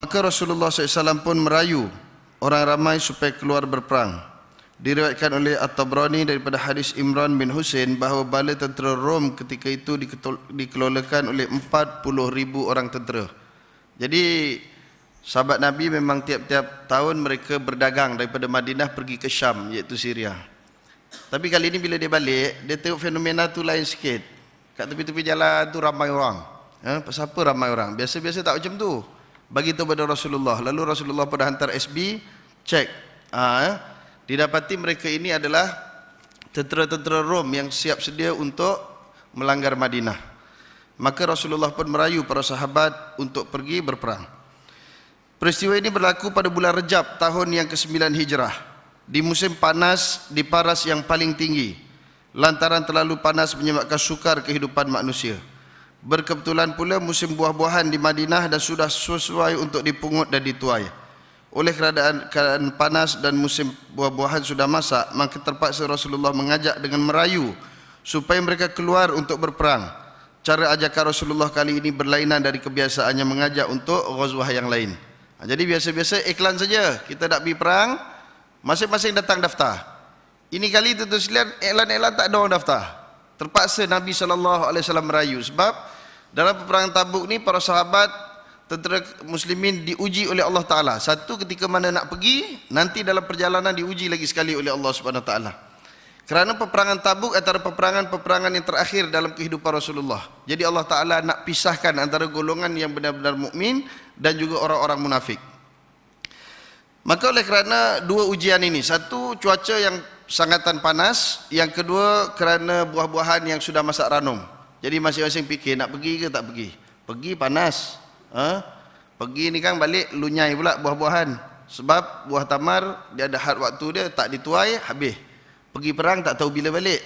Maka Rasulullah SAW pun merayu orang ramai supaya keluar berperang. Diriwayatkan oleh At-Tabrani daripada hadis Imran bin Husain bahawa bala tentera Rom ketika itu dikelolakan oleh 40,000 orang tentera. Jadi sahabat Nabi memang tiap-tiap tahun mereka berdagang daripada Madinah pergi ke Syam, iaitu Syria. Tapi kali ini bila dia balik, dia tengok fenomena tu lain sikit. Kat tepi-tepi jalan tu ramai orang. Pasal apa ramai orang? Biasa-biasa tak macam tu. Bagi tahu kepada Rasulullah. Lalu Rasulullah pun hantar SB cek. Didapati mereka ini adalah tentera-tentera Rom yang siap sedia untuk melanggar Madinah. Maka Rasulullah pun merayu para sahabat untuk pergi berperang. Peristiwa ini berlaku pada bulan Rejab tahun yang ke-9 Hijrah, di musim panas di paras yang paling tinggi, lantaran terlalu panas menyebabkan sukar kehidupan manusia. Berkebetulan pula musim buah-buahan di Madinah dan sudah sesuai untuk dipungut dan dituai. Oleh keadaan panas dan musim buah-buahan sudah masak, maka terpaksa Rasulullah mengajak dengan merayu supaya mereka keluar untuk berperang. Cara ajakan Rasulullah kali ini berlainan dari kebiasaannya mengajak untuk ghazwah yang lain. Jadi biasa-biasa iklan saja, kita nak pergi perang, masing-masing datang daftar. Ini kali tuan-tuan sekalian, iklan-iklan tak ada orang daftar. Terpaksa Nabi SAW merayu. Sebab dalam peperangan Tabuk ni para sahabat tentera muslimin diuji oleh Allah Ta'ala. Satu, ketika mana nak pergi, nanti dalam perjalanan diuji lagi sekali oleh Allah Subhanahu Wa Ta'ala. Kerana peperangan Tabuk antara peperangan yang terakhir dalam kehidupan Rasulullah. Jadi Allah Ta'ala nak pisahkan antara golongan yang benar-benar mukmin dan juga orang-orang munafik. Maka oleh kerana dua ujian ini, satu cuaca yang sangatan panas, yang kedua kerana buah-buahan yang sudah masak ranum. Jadi masing-masing fikir nak pergi ke tak pergi. Pergi panas, pergi ni kan balik lunyai pula buah-buahan. Sebab buah tamar dia ada had waktu dia, tak dituai habis. Pergi perang tak tahu bila balik.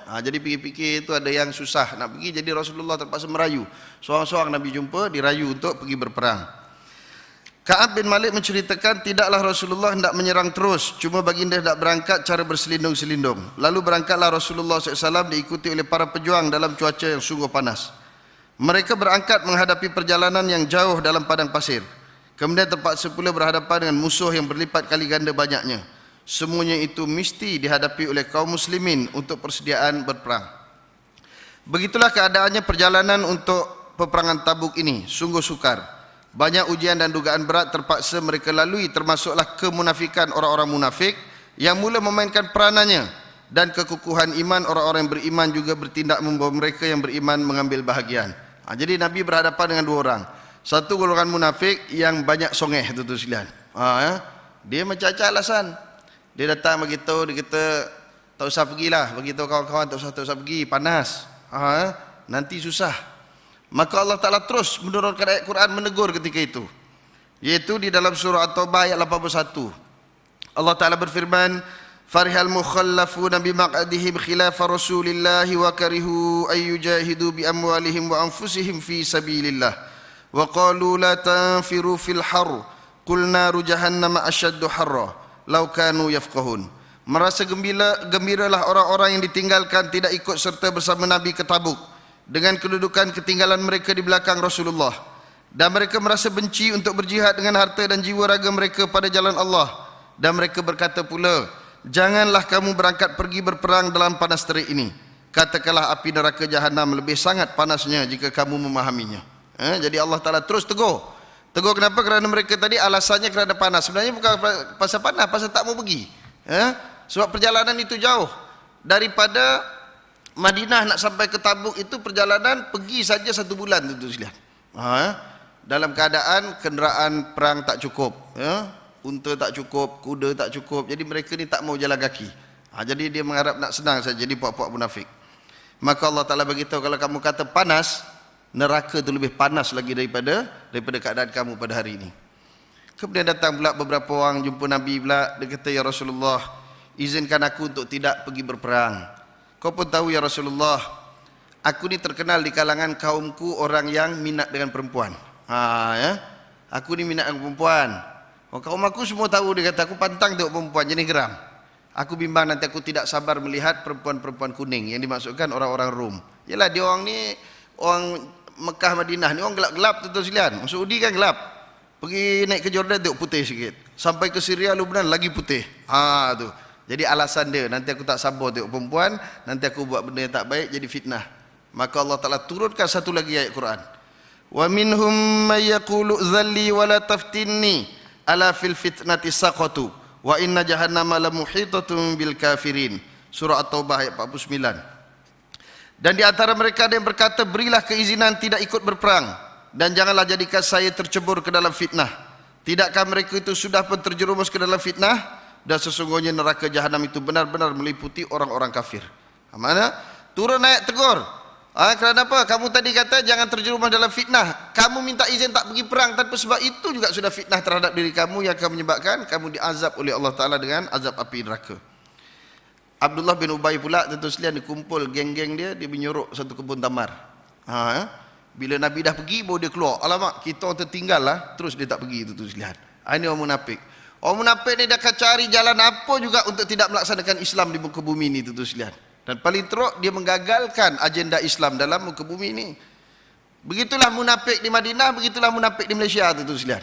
Jadi fikir-fikir itu ada yang susah nak pergi. Jadi Rasulullah terpaksa merayu. Seorang-seorang Nabi jumpa dirayu untuk pergi berperang. Ka'ab bin Malik menceritakan tidaklah Rasulullah hendak menyerang terus, cuma baginda hendak berangkat cara berselindung-selindung. Lalu berangkatlah Rasulullah SAW diikuti oleh para pejuang dalam cuaca yang sungguh panas. Mereka berangkat menghadapi perjalanan yang jauh dalam padang pasir. Kemudian terpaksa pula berhadapan dengan musuh yang berlipat kali ganda banyaknya. Semuanya itu mesti dihadapi oleh kaum muslimin untuk persediaan berperang. Begitulah keadaannya perjalanan untuk peperangan Tabuk ini, sungguh sukar. Banyak ujian dan dugaan berat terpaksa mereka lalui, termasuklah kemunafikan orang-orang munafik yang mula memainkan peranannya, dan kekukuhan iman orang-orang yang beriman juga bertindak membawa mereka yang beriman mengambil bahagian. Jadi Nabi berhadapan dengan dua orang. Satu golongan munafik yang banyak songeh, tuan-tuan sekalian. Dia macam-macam alasan. Dia datang beritahu, dia kata tak usah pergilah, beritahu kawan-kawan tak usah pergi, panas. Nanti susah. Maka Allah Ta'ala terus menurunkan ayat Quran menegur ketika itu, yaitu di dalam surah At-Taubah ayat 81. Allah Ta'ala berfirman, farihal mukhallafuna bimaq'adihim khilafa rasulillahi wa karihu ayyujahidu bi amwalihim wa anfusihim fi sabilillah wa qalu la tanfiru fil har qul naru jahannama ashaddu harra law kanu yafqahun. Merasa gembiralah orang-orang yang ditinggalkan tidak ikut serta bersama Nabi ke Tabuk dengan kedudukan ketinggalan mereka di belakang Rasulullah, dan mereka merasa benci untuk berjihad dengan harta dan jiwa raga mereka pada jalan Allah, dan mereka berkata pula, janganlah kamu berangkat pergi berperang dalam panas terik ini. Katakanlah api neraka jahanam lebih sangat panasnya jika kamu memahaminya. Jadi Allah Ta'ala terus tegur. Tegur kenapa? Kerana mereka tadi alasannya kerana panas. Sebenarnya bukan pasal panas, pasal tak mau pergi. Sebab perjalanan itu jauh. Daripada Madinah nak sampai ke Tabuk itu perjalanan pergi saja 1 bulan, tuan-tuan sekalian. Dalam keadaan kenderaan perang tak cukup, unta tak cukup, kuda tak cukup. Jadi mereka ni tak mau jalan kaki. Jadi dia mengharap nak senang saja, jadi puak-puak munafik. Maka Allah Ta'ala beritahu, kalau kamu kata panas, neraka itu lebih panas lagi daripada keadaan kamu pada hari ini. Kemudian datang pula beberapa orang jumpa Nabi pula. Dia kata, ya Rasulullah, izinkan aku untuk tidak pergi berperang. Kau pun tahu ya Rasulullah, aku ni terkenal di kalangan kaumku orang yang minat dengan perempuan. Aku ni minat dengan perempuan. Kaum aku semua tahu, dia kata aku pantang tengok perempuan jenis geram. Aku bimbang nanti aku tidak sabar melihat perempuan-perempuan kuning, yang dimaksudkan orang-orang Rom. Yalah, dia orang ni orang Mekah Madinah ni orang gelap-gelap, tuan-tuan sekalian. Saudi kan gelap. Pergi naik ke Jordan tengok putih sikit. Sampai ke Syria Lebanon lagi putih. Tu. Jadi alasan dia, nanti aku tak sabar tengok perempuan, nanti aku buat benda yang tak baik jadi fitnah. Maka Allah Taala turunkan satu lagi ayat Quran. Wa minhum may yaqulu zalli wa la taftinni ala fil fitnati saqatu wa inna jahannama lamuhitatun bil kafirin. Surah At-Taubah ayat 49. Dan di antara mereka ada yang berkata, berilah keizinan tidak ikut berperang dan janganlah jadikan saya tercebur ke dalam fitnah. Tidakkah mereka itu sudah pun terjerumus ke dalam fitnah? Dan sesungguhnya neraka jahanam itu benar-benar meliputi orang-orang kafir. Mana? Turun ayat tegur. Kerana apa? Kamu tadi kata jangan terjerumus dalam fitnah. Kamu minta izin tak pergi perang, tanpa sebab itu juga sudah fitnah terhadap diri kamu yang akan menyebabkan kamu diazab oleh Allah Ta'ala dengan azab api neraka. Abdullah bin Ubay pula, tentu sekalian, dikumpul geng-geng dia menyuruh satu kebun tamar. Bila Nabi dah pergi, baru dia keluar. Alamak, kita orang tertinggal lah. Terus dia tak pergi, tentu sekalian. Ini orang munafik. Orang munafik ni dia akan cari jalan apa juga untuk tidak melaksanakan Islam di muka bumi ni, tentu sekalian. Dan paling teruk, dia menggagalkan agenda Islam dalam muka bumi ni. Begitulah munafik di Madinah, begitulah munafik di Malaysia, tentu sekalian.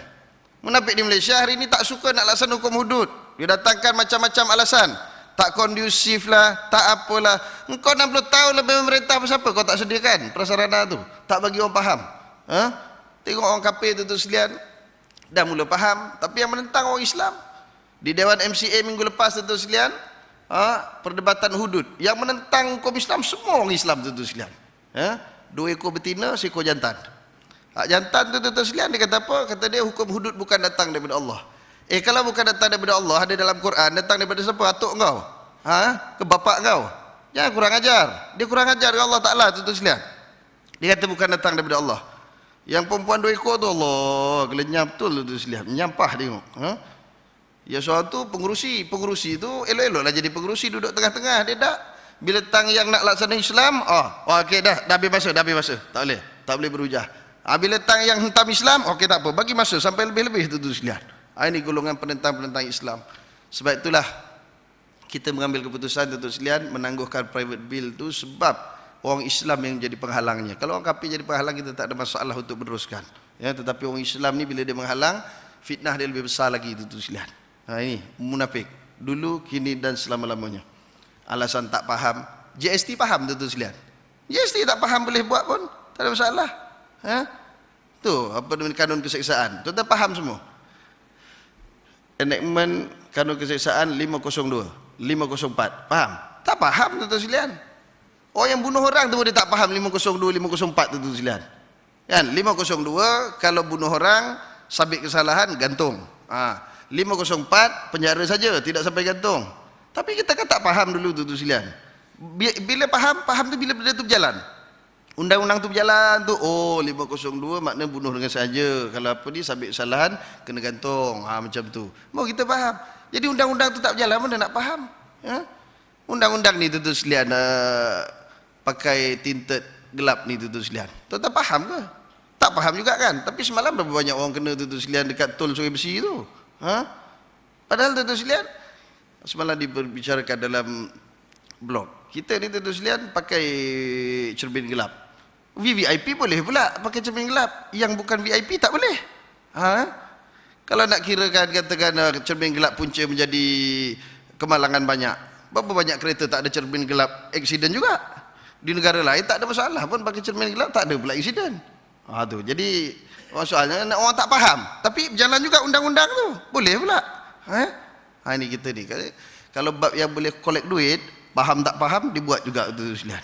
Munafik di Malaysia hari ini tak suka nak laksanakan hukum hudud. Dia datangkan macam-macam alasan. Tak kondusif lah, tak apalah. Engkau 60 tahun lebih memerintah, apa-apa kau tak sediakan prasarana tu. Tak bagi orang faham. Tengok orang kafir tu sekalian, dah mula faham. Tapi yang menentang orang Islam, di Dewan MCA minggu lepas tu sekalian, perdebatan hudud. Yang menentang hukum Islam, semua orang Islam tu sekalian. 2 ekor betina, seekor jantan. Jantan tu sekalian, dia kata apa? Kata dia hukum hudud bukan datang daripada Allah. Kalau bukan datang daripada Allah, ada dalam Quran, datang daripada siapa? Atuk kau? Ke bapak kau? Jangan kurang ajar. Dia kurang ajar dengan Allah Ta'ala, tu sekalian. Dia kata bukan datang daripada Allah. Yang perempuan 2 ekor tu, Allah, gelenyap betul tu sekalian. Menyampah tengok. Ya seorang tu pengurusi tu elok-eloklah jadi pengurusi, duduk tengah-tengah. Dia tak. Bila tang yang nak laksana Islam, okey dah habis masa. Tak boleh berhujah. Bila tang yang hentam Islam, okey tak apa, bagi masa sampai lebih-lebih tu sekalian. Ini golongan penentang-penentang Islam. Sebab itulah kita mengambil keputusan untuk sekalian menangguhkan private bill tu, sebab orang Islam yang jadi penghalangnya. Kalau orang kafir jadi penghalang, kita tak ada masalah untuk meneruskan. Tetapi orang Islam ni bila dia menghalang, fitnah dia lebih besar lagi itu sekalian. Ini munafik. Dulu, kini dan selama-lamanya. Alasan tak faham. GST faham tu sekalian. GST tak faham boleh buat pun, tak ada masalah. Tu apa dengan kanun keseksaan. Tuan-tuan faham semua. Enactment kanun keseksaan 502, 504. Faham? Tak faham tuan-tuan sekalian. Orang yang bunuh orang tu dia tak faham 502, 504 tu sekalian. Kan 502 kalau bunuh orang sabit kesalahan gantung. 504 penjara saja, tidak sampai gantung. Tapi kita kan tak faham dulu tu sekalian. Bila faham tu bila benda tu berjalan. Undang-undang tu berjalan tu, 502 makna bunuh dengan saja. Kalau apa ni sabit kesalahan kena gantung. Macam tu. Mau kita faham. Jadi undang-undang tu tak berjalan, mana nak faham? Undang-undang ni tu sekalian pakai tinted gelap ni tu sekalian. Tuan-tuan faham ke? Tak faham juga kan? Tapi semalam berapa banyak orang kena tu sekalian dekat tol Sungai Besi tu. Padahal tu sekalian semalam dibicarakan dalam blog. Kita ni tu sekalian pakai cermin gelap. VVIP boleh pula pakai cermin gelap. Yang bukan VIP tak boleh. Kalau nak kirakan katakan cermin gelap punca menjadi kemalangan banyak. Berapa banyak kereta tak ada cermin gelap, aksiden juga. Di negara lain tak ada masalah pun pakai cermin gelap, tak ada pula aksiden. Tu. Jadi soalnya orang tak faham. Tapi berjalan juga undang-undang tu. Boleh pula. Ini kita ni. Kalau bab yang boleh collect duit, faham tak faham dibuat juga tu sekalian.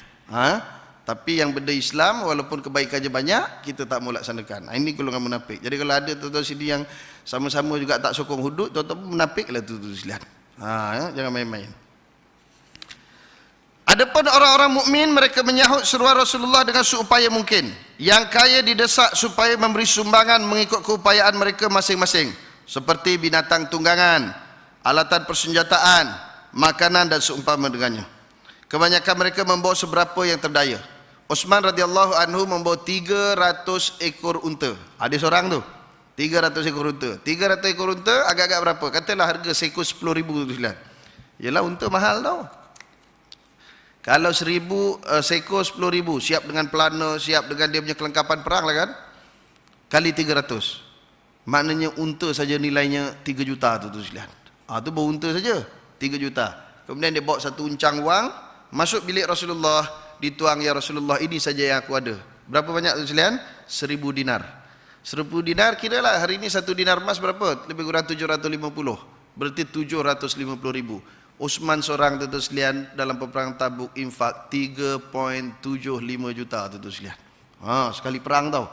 Tapi yang benda Islam walaupun kebaikannya banyak, kita tak mau laksanakan. Ini golongan munafik. Jadi kalau ada tuan-tuan sini yang sama-sama juga tak sokong hudud, tuan-tuan munafik lah tu sekalian. Jangan main-main. Adapun orang-orang mukmin, mereka menyahut seruan Rasulullah dengan seupaya mungkin. Yang kaya didesak supaya memberi sumbangan mengikut keupayaan mereka masing-masing, seperti binatang tunggangan, alatan persenjataan, makanan dan seumpama dengannya. Kebanyakan mereka membawa seberapa yang terdaya. Uthman radhiyallahu anhu membawa 300 ekor unta. Ada seorang tu 300 ekor unta. 300 ekor unta agak-agak berapa? Katalah harga seekor 10,000 tu sekalian. Yalah unta mahal tau. Kalau 1,000 seekor 10,000, siap dengan pelana, siap dengan dia punya kelengkapan perang lah kan. Kali 300. Maknanya unta saja nilainya 3 juta tu sekalian. Tu baru unta saja 3 juta. Kemudian dia bawa satu uncang wang, masuk bilik Rasulullah, dituang, ya Rasulullah, ini saja yang aku ada. Berapa banyak tu sekalian? 1000 dinar. 1000 dinar, kiralah hari ini satu dinar emas berapa? Lebih kurang 750. Berarti 750 ribu. Uthman seorang tu sekalian dalam peperang Tabuk infak 3.75 juta tu sekalian. Sekali perang tau.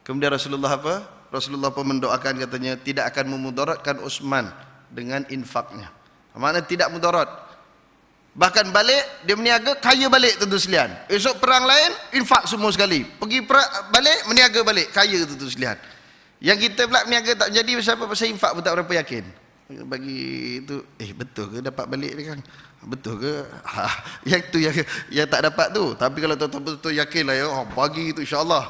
Kemudian Rasulullah apa? Rasulullah pun mendoakan, katanya tidak akan memudaratkan Uthman dengan infaknya. Maknanya tidak mudarat. Bahkan balik dia meniaga, kaya balik tentu sekalian. Esok perang lain infak semua sekali. Pergi balik meniaga balik, kaya tentu sekalian. Yang kita pula meniaga tak jadi pasal infak pun tak berapa yakin. Bagi itu betul ke dapat balik ni kan? Betul ke? Yang tu yang tak dapat tu. Tapi kalau betul-betul yakinlah ya, bagi itu insya-Allah.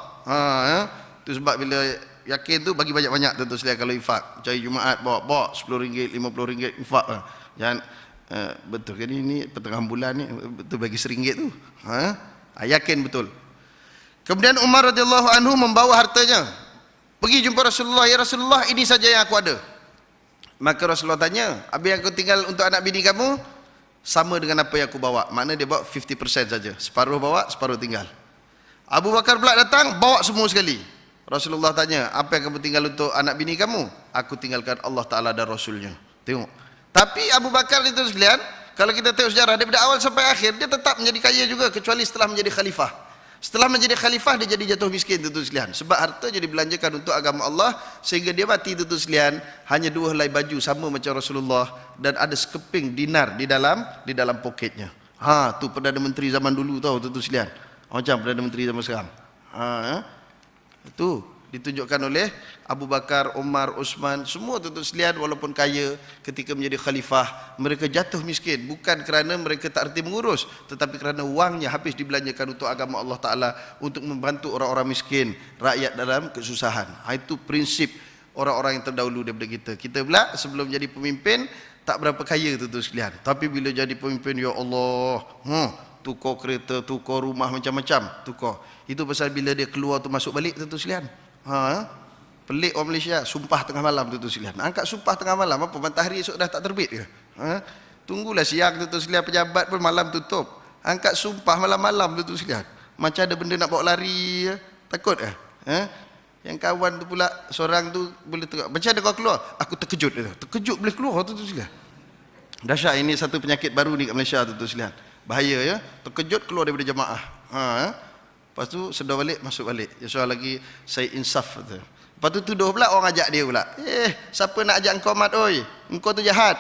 Tu sebab bila yakin tu bagi banyak-banyak tentu sekalian kalau infak. Cari Jumaat bawa RM10, RM50 infak. Jangan betul ke ni pertengahan bulan ni betul bagi RM1 tu. Yakin betul. Kemudian Umar radhiyallahu anhu membawa hartanya. Pergi jumpa Rasulullah, ya Rasulullah, ini saja yang aku ada. Maka Rasulullah tanya, apa yang kau tinggal untuk anak bini kamu? Sama dengan apa yang aku bawa. Maknanya dia bawa 50% saja. Separuh bawa, separuh tinggal. Abu Bakar pula datang, bawa semua sekali. Rasulullah tanya, apa yang kamu tinggal untuk anak bini kamu? Aku tinggalkan Allah Ta'ala dan Rasulnya. Tengok. Tapi Abu Bakar itu sekalian, kalau kita tengok sejarah, daripada awal sampai akhir, dia tetap menjadi kaya juga, kecuali setelah menjadi khalifah. Setelah menjadi khalifah, dia jadi jatuh miskin tentu sekalian. Sebab harta jadi belanjakan untuk agama Allah, sehingga dia mati tentu sekalian, hanya 2 helai baju sama macam Rasulullah, dan ada sekeping dinar di dalam poketnya. Tu Perdana Menteri zaman dulu tahu tentu sekalian. Macam Perdana Menteri zaman sekarang. Itu ditunjukkan oleh Abu Bakar, Umar, Uthman, semua tentu sekalian walaupun kaya ketika menjadi khalifah, mereka jatuh miskin bukan kerana mereka tak erti mengurus, tetapi kerana wangnya habis dibelanjakan untuk agama Allah Ta'ala, untuk membantu orang-orang miskin, rakyat dalam kesusahan. Itu prinsip orang-orang yang terdahulu daripada kita. Kita pula sebelum jadi pemimpin tak berapa kaya tentu sekalian, tapi bila jadi pemimpin, ya Allah, tukar kereta, tukar rumah, macam-macam tukar. Itu pasal bila dia keluar tu masuk balik tentu sekalian. Pelik orang Malaysia, sumpah tengah malam tentu sekalian. Angkat sumpah tengah malam, apa matahari esok dah tak terbit ke? Tunggulah siang tentu sekalian, pejabat pun malam tutup. Angkat sumpah malam-malam tentu sekalian. Macam ada benda nak bawa lari, takut ke? Yang kawan tu pula, seorang tu boleh tengok, macam ada kau keluar? Aku terkejut. Terkejut boleh keluar tentu sekalian. Dahsyat, ini satu penyakit baru ni kat Malaysia tentu sekalian. Bahaya ya, terkejut keluar daripada jamaah. Lepas tu sedar balik, masuk balik. Ya soal lagi saya insaf tu. Lepas tu tuduh pula orang ajak dia pula. Siapa nak ajak engkau mat oi? Engkau tu jahat.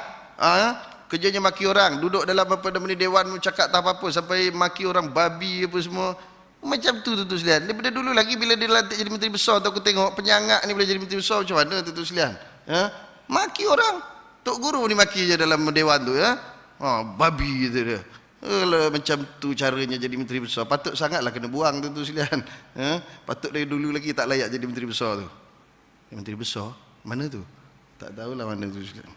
Kerjanya maki orang, duduk dalam apa-apa dewan cakap tak apa-apa sampai maki orang babi apa semua. Macam tu tentu sekalian. Daripada dulu lagi bila dia lantik jadi menteri besar tu aku tengok penyangak ni boleh jadi menteri besar macam mana tentu sekalian. Maki orang. Tok guru ni maki je dalam dewan tu ya. Babi gitu dia. Macam tu caranya jadi menteri besar. Patut sangatlah kena buang tentu sekalian. Patut dari dulu lagi tak layak jadi menteri besar tu. Menteri besar? Mana tu? Tak tahulah mana tu sekalian.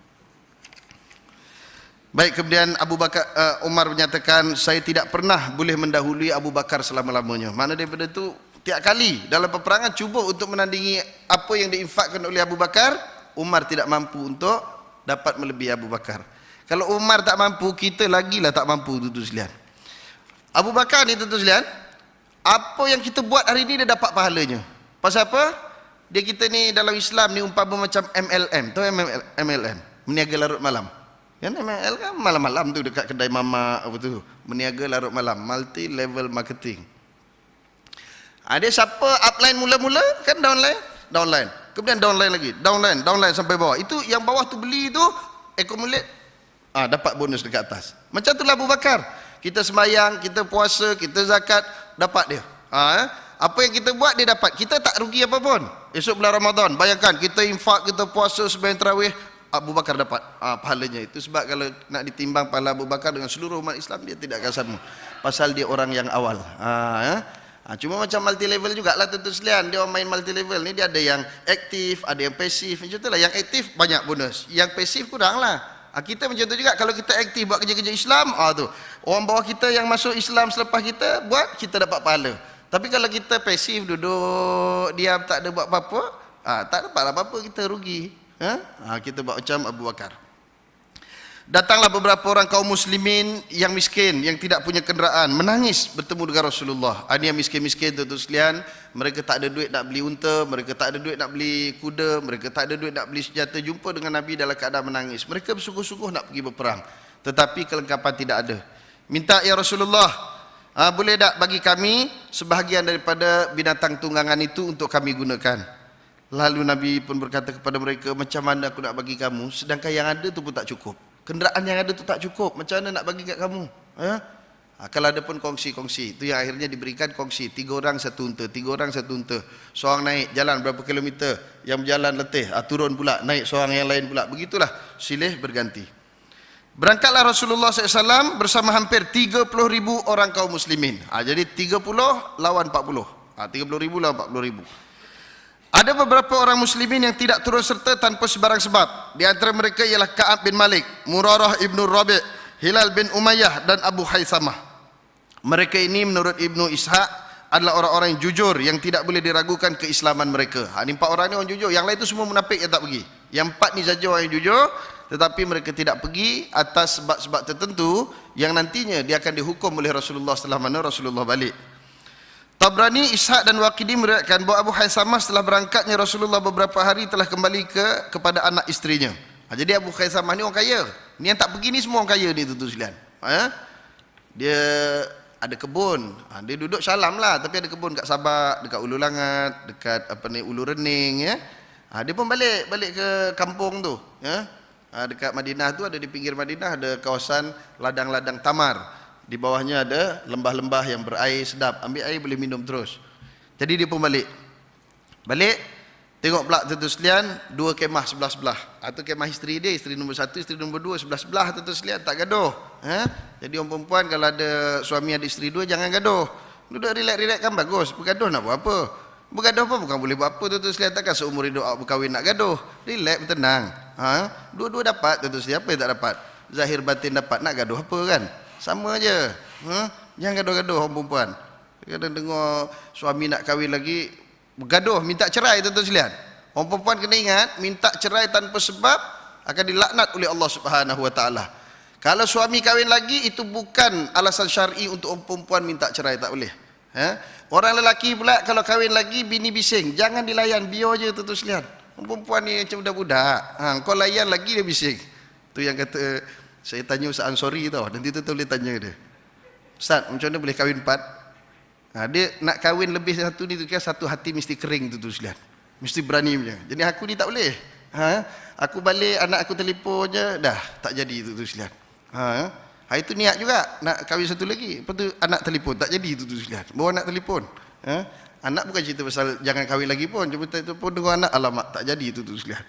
Baik, kemudian Abu Bakar, Umar menyatakan, saya tidak pernah boleh mendahului Abu Bakar selama-lamanya. Mana daripada tu tiap kali dalam peperangan cuba untuk menandingi apa yang diinfakkan oleh Abu Bakar, Umar tidak mampu untuk dapat melebihi Abu Bakar. Kalau Umar tak mampu, kita lagilah tak mampu tentu sekalian. Abu Bakar ni tentu sekalian, apa yang kita buat hari ni dia dapat pahalanya. Pasal apa? Dia kita ni dalam Islam ni umpama macam MLM. Tahu MLM? Meniaga larut malam. Kan MLM kan malam-malam tu dekat kedai mamak apa tu. Meniaga larut malam, multi level marketing. Ada siapa upline mula-mula kan downline. Kemudian downline lagi, downline sampai bawah. Itu yang bawah tu beli tu accumulate, dapat bonus dekat atas. Macam itulah Abu Bakar. Kita sembahyang, kita puasa, kita zakat, dapat dia. Apa yang kita buat dia dapat. Kita tak rugi apa pun. Esok bulan Ramadan, bayangkan kita infak, kita puasa, sembahyang tarawih, Abu Bakar dapat pahalanya. Itu sebab kalau nak ditimbang pahala Abu Bakar dengan seluruh umat Islam, dia tidak akan sama. Pasal dia orang yang awal. Cuma macam multi level jugalah tentu sekalian. Dia orang main multi level ni, dia ada yang aktif, ada yang pasif. Macam itulah, yang aktif banyak bonus, yang pasif kuranglah. Kita macam tu juga. Kalau kita aktif buat kerja-kerja Islam, tu orang bawah kita yang masuk Islam selepas kita buat, kita dapat pahala. Tapi kalau kita pasif, duduk diam, tak ada buat apa-apa, Tak dapat apa-apa, kita rugi. Kita buat macam Abu Bakar. Datanglah beberapa orang kaum muslimin yang miskin, yang tidak punya kenderaan, menangis bertemu dengan Rasulullah. Ini yang miskin-miskin tu sekalian, mereka tak ada duit nak beli unta, mereka tak ada duit nak beli kuda, mereka tak ada duit nak beli senjata. Jumpa dengan Nabi dalam keadaan menangis. Mereka bersungguh-sungguh nak pergi berperang, tetapi kelengkapan tidak ada. Minta, ya Rasulullah, boleh tak bagi kami sebahagian daripada binatang tunggangan itu untuk kami gunakan? Lalu Nabi pun berkata kepada mereka, macam mana aku nak bagi kamu, sedangkan yang ada tu pun tak cukup. Kenderaan yang ada tu tak cukup, macam mana nak bagi kat kamu? Kalau ada pun kongsi-kongsi. Itu yang akhirnya diberikan kongsi. 3 orang 1 unta, 3 orang 1 unta. Seorang naik jalan berapa kilometer, yang berjalan letih, turun pula, naik seorang yang lain pula. Begitulah silih berganti. Berangkatlah Rasulullah SAW bersama hampir 30,000 orang kaum muslimin. Jadi 30 lawan 40. 30,000 lawan 40,000. Ada beberapa orang muslimin yang tidak turun serta tanpa sebarang sebab. Di antara mereka ialah Ka'ab bin Malik, Murarah ibnu Rabi', Hilal bin Umayyah dan Abu Haythamah. Mereka ini menurut Ibnu Ishaq adalah orang-orang yang jujur, yang tidak boleh diragukan keislaman mereka. Ini 4 orang ni orang jujur, yang lain tu semua munafik yang tak pergi. Yang 4 ni saja orang yang jujur, tetapi mereka tidak pergi atas sebab-sebab tertentu yang nantinya dia akan dihukum oleh Rasulullah setelah mana Rasulullah balik. Tabrani, Ishaq dan Waqidi meriwayatkan bahawa Abu Haythamah setelah berangkatnya Rasulullah beberapa hari telah kembali kepada anak isterinya. Jadi Abu Haythamah ni orang kaya. Ni yang tak pergi ni semua orang kaya ni, tuan-tuan sekalian. Dia ada kebun. Dia duduk Syalam lah, tapi ada kebun kat Sabak, dekat Ulu Langat, dekat Ulu Rening, ya. Dia pun balik ke kampung tu, ya. Dekat Madinah tu, ada di pinggir Madinah ada kawasan ladang-ladang tamar. Di bawahnya ada lembah-lembah yang berair sedap, ambil air boleh minum terus. Jadi dia pun balik, tengok pula tuan-tuan sekalian, 2 kemah sebelah-sebelah. Atau kemah isteri dia, isteri nombor 1, isteri nombor 2, sebelah-sebelah tuan-tuan sekalian, tak gaduh. Jadi orang perempuan kalau ada suami ada isteri 2, jangan gaduh. Duduk relax-relax kan bagus, bergaduh nak buat apa? Bergaduh apa bukan boleh buat apa, tuan-tuan sekalian. Takkan seumur hidup berkahwin nak gaduh. Relax, bertenang. Dua-dua dapat, tuan-tuan sekalian. Apa yang tak dapat? Zahir batin dapat, nak gaduh apa kan? Sama aja. Jangan gaduh-gaduh orang perempuan. Kadang dengar suami nak kahwin lagi bergaduh, minta cerai, tuan-tuan sekalian. Orang perempuan kena ingat, minta cerai tanpa sebab akan dilaknat oleh Allah Subhanahu wa taala. Kalau suami kahwin lagi, itu bukan alasan syar'i untuk orang perempuan minta cerai, tak boleh. Orang lelaki pula kalau kahwin lagi bini bising, jangan dilayan, biar je tuan-tuan sekalian. Orang perempuan ni macam budak-budak. Kau layan lagi dia bising. Tu yang kata, saya tanya Ustaz Ansori tau, nanti tu boleh tanya dia, Ustaz macam mana boleh kahwin 4? Dia nak kahwin lebih satu ni tu kan, satu hati mesti kering tu sekalian, mesti berani punya. Jadi aku ni tak boleh. Aku balik anak aku telefon je dah tak jadi tu sekalian. Itu niat juga nak kahwin satu lagi, lepas tu anak telefon tak jadi tu sekalian, bawa anak telefon. Anak bukan cerita pasal jangan kahwin lagi pun, cuma telefon dengan anak, alamak tak jadi tu sekalian.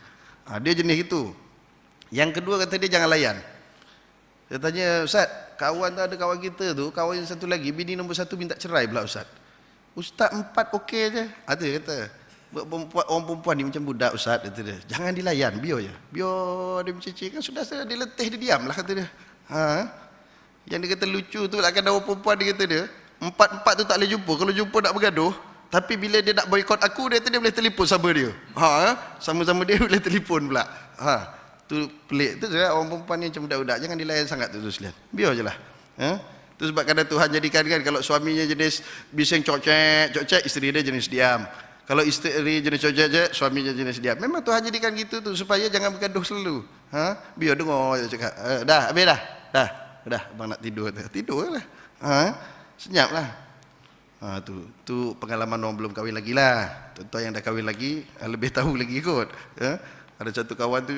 Dia jenis itu. Yang kedua kata dia jangan layan. Saya tanya, Ustaz, kawan tu ada kawan kita tu, kawan yang satu lagi, bini nombor 1 minta cerai pula Ustaz. Ustaz 4 okey je. Ada kata, orang perempuan ni macam budak Ustaz, kata dia. Jangan dilayan, biar je. Biar dia mencicir, kan sudah dia letih, dia diam lah, kata dia. Yang dia kata lucu tu, akan orang perempuan dia kata dia, 4-4 tu tak boleh jumpa. Kalau jumpa nak bergaduh, tapi bila dia nak boykot aku, dia boleh telefon sama dia. Sama-sama dia boleh telefon pula. Tu pelik tu saya, orang perempuan ni macam budak-budak, jangan dilayan sangat tu sekalian, biar je lah. Tu sebab kadang Tuhan jadikan kan, kalau suaminya jenis bising cocek, isteri dia jenis diam. Kalau isteri jenis cocek, suaminya jenis diam. Memang Tuhan jadikan gitu tu supaya jangan bergaduh selalu. Biar dengar je cakap, dah habis dah abang nak tidur lah. Senyap lah. Tu pengalaman orang belum kahwin lagi lah. Tuan-tuan yang dah kahwin lagi lebih tahu lagi kot. Ada satu kawan tu,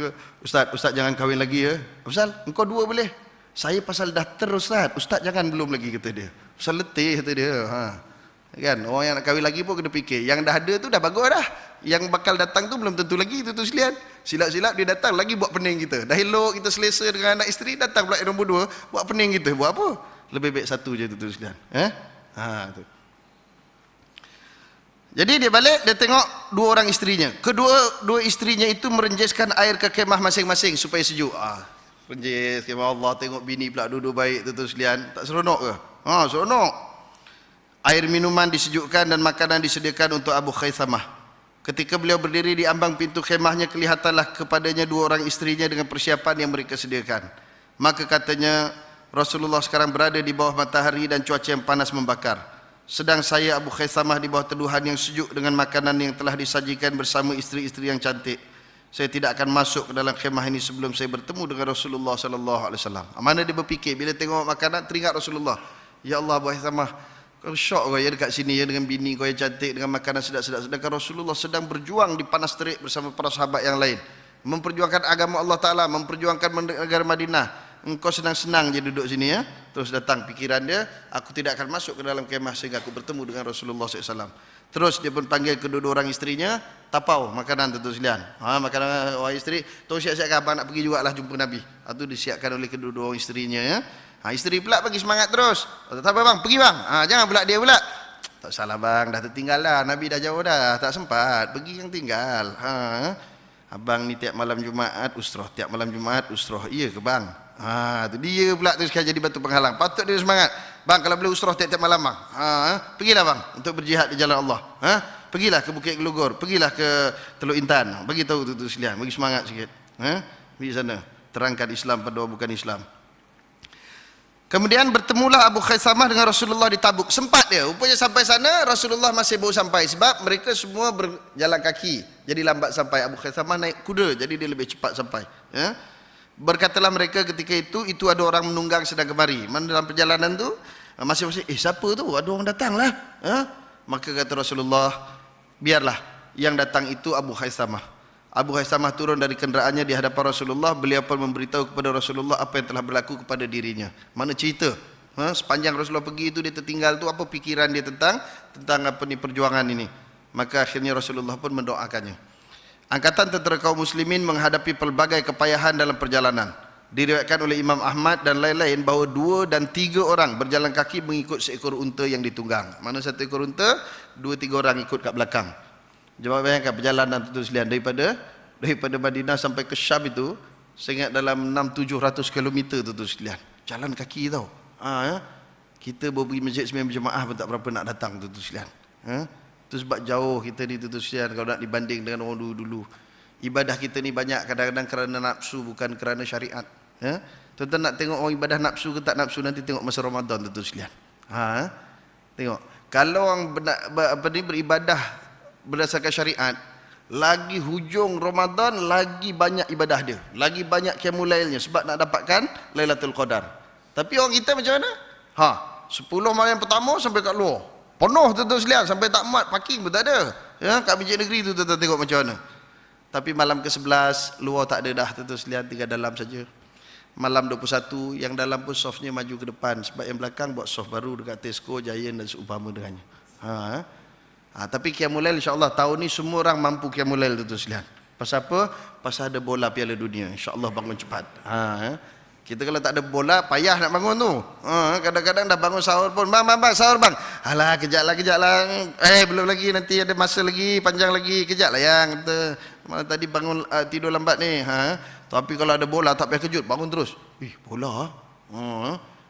Ustaz jangan kahwin lagi ya. Pasal engkau 2 boleh. Saya pasal dah terus Ustaz jangan belum lagi, kata dia. Pasal letih, kata dia. Kan orang yang nak kahwin lagi pun kena fikir, yang dah ada tu dah bagus dah, yang bakal datang tu belum tentu lagi, tu sekalian. Silap-silap dia datang lagi buat pening kita. Dah elok kita selesa dengan anak isteri, datang pula yang nombor 2 buat pening kita. Buat apa? Lebih baik satu je tu sekalian. Tu. Jadi dia balik, dia tengok 2 orang isterinya. Kedua isterinya itu merenjeskan air ke kemah masing-masing supaya sejuk. Renjes kemah Allah, tengok bini pula duduk baik tu sekalian. Tak seronok ke? Seronok. Air minuman disejukkan dan makanan disediakan untuk Abu Haythamah. Ketika beliau berdiri di ambang pintu khemahnya, kelihatanlah kepadanya dua orang istrinya dengan persiapan yang mereka sediakan. Maka katanya, Rasulullah sekarang berada di bawah matahari dan cuaca yang panas membakar. Sedang saya Abu Khaisamah di bawah teduhan yang sejuk dengan makanan yang telah disajikan bersama isteri-isteri yang cantik. Saya tidak akan masuk ke dalam khemah ini sebelum saya bertemu dengan Rasulullah sallallahu alaihi wasallam. Mana dia berfikir bila tengok makanan teringat Rasulullah. Ya Allah, Abu Khaisamah, kau syok kau ya dekat sini ya dengan bini kau yang cantik dengan makanan sedap-sedap, sedangkan Rasulullah sedang berjuang di panas terik bersama para sahabat yang lain, memperjuangkan agama Allah Taala, memperjuangkan negara Madinah. Engkau senang-senang je duduk sini ya. Terus datang pikiran dia, aku tidak akan masuk ke dalam kemah sehingga aku bertemu dengan Rasulullah SAW. Terus dia pun panggil kedua orang istrinya, tapau makanan tentu sekalian. Makanan orang isteri, tu siap-siap abang nak pergi jugalah jumpa Nabi. Itu disiapkan oleh kedua orang istrinya ya. Isteri pula bagi semangat terus. Tak apa bang, pergi bang. Jangan pula dia pula. Tak salah bang, dah tertinggal lah. Nabi dah jauh dah, tak sempat. Pergi yang tinggal. Abang ni tiap malam Jumaat usroh, tiap malam Jumaat usroh. Iya ke bang? Tu dia pula tu sekarang jadi batu penghalang. Patut dia semangat. Bang kalau boleh usroh tiap-tiap malam bang. Pergilah bang untuk berjihad di jalan Allah. Pergilah ke Bukit Gelugur, pergilah ke Teluk Intan. Bagi tahu tu sekalian, bagi semangat sikit. Pergi sana, terangkan Islam pada bukan Islam. Kemudian bertemulah Abu Khaisamah dengan Rasulullah di Tabuk. Sempat dia, rupanya sampai sana Rasulullah masih baru sampai. Sebab mereka semua berjalan kaki, jadi lambat sampai. Abu Khaisamah naik kuda, jadi dia lebih cepat sampai. Berkatalah mereka ketika itu ada orang menunggang sedang kemari. Mana dalam perjalanan tu, masing-masing, siapa tu? Ada orang datang lah. Maka kata Rasulullah, biarlah yang datang itu Abu Khaisamah. Abu Khaisamah turun dari kenderaannya di hadapan Rasulullah. Beliau pun memberitahu kepada Rasulullah apa yang telah berlaku kepada dirinya. Mana cerita? Sepanjang Rasulullah pergi itu dia tertinggal tu, apa pikiran dia tentang apa ni perjuangan ini. Maka akhirnya Rasulullah pun mendoakannya. Angkatan tentera kaum muslimin menghadapi pelbagai kepayahan dalam perjalanan. Diriwayatkan oleh Imam Ahmad dan lain-lain bahawa 2 dan 3 orang berjalan kaki mengikut seekor unta yang ditunggang. Mana satu ekor unta, 2-3 orang ikut kat belakang. Coba bayangkan perjalanan tu sekalian daripada Madinah sampai ke Syam itu, saya ingat dalam 600-700 km tu sekalian. Jalan kaki tau. Kita baru pergi masjid sembahyang berjemaah pun tak berapa nak datang tu sekalian. Tu sebab jauh kita ni tu sekalian kalau nak dibanding dengan orang dulu-dulu. Ibadah kita ni banyak kadang-kadang kerana nafsu bukan kerana syariat. Tuan-tuan nak tengok orang ibadah nafsu ke tak nafsu, nanti tengok masa Ramadan tu sekalian. Tengok. Kalau orang beribadah berdasarkan syariat, lagi hujung Ramadan lagi banyak ibadah dia, lagi banyak qiyamul lailnya sebab nak dapatkan Lailatul Qadar. Tapi orang kita macam mana? 10 malam pertama sampai kat luar penuh tu sekalian, sampai tak muat, parking pun tak ada. Kat masjid negeri tu tengok macam mana. Tapi malam ke-11 luar tak ada dah tu sekalian, tinggal dalam saja. Malam 21 yang dalam pun softnya maju ke depan sebab yang belakang buat soft baru dekat Tesco, Giant dan seumpama dengannya. Tapi qiyamul lail insya-Allah tahun ni semua orang mampu qiyamul lail tu sekalian. Pasal apa? Pasal ada bola Piala Dunia. Insya-Allah bangun cepat. Kita kalau tak ada bola payah nak bangun tu. Kadang-kadang dah bangun sahur pun, bang sahur bang. Alah kejap lah. Belum lagi, nanti ada masa lagi, panjang lagi. Kejap lah yang kata malam tadi bangun tidur lambat ni. Tapi kalau ada bola tak payah kejut, bangun terus. Bola.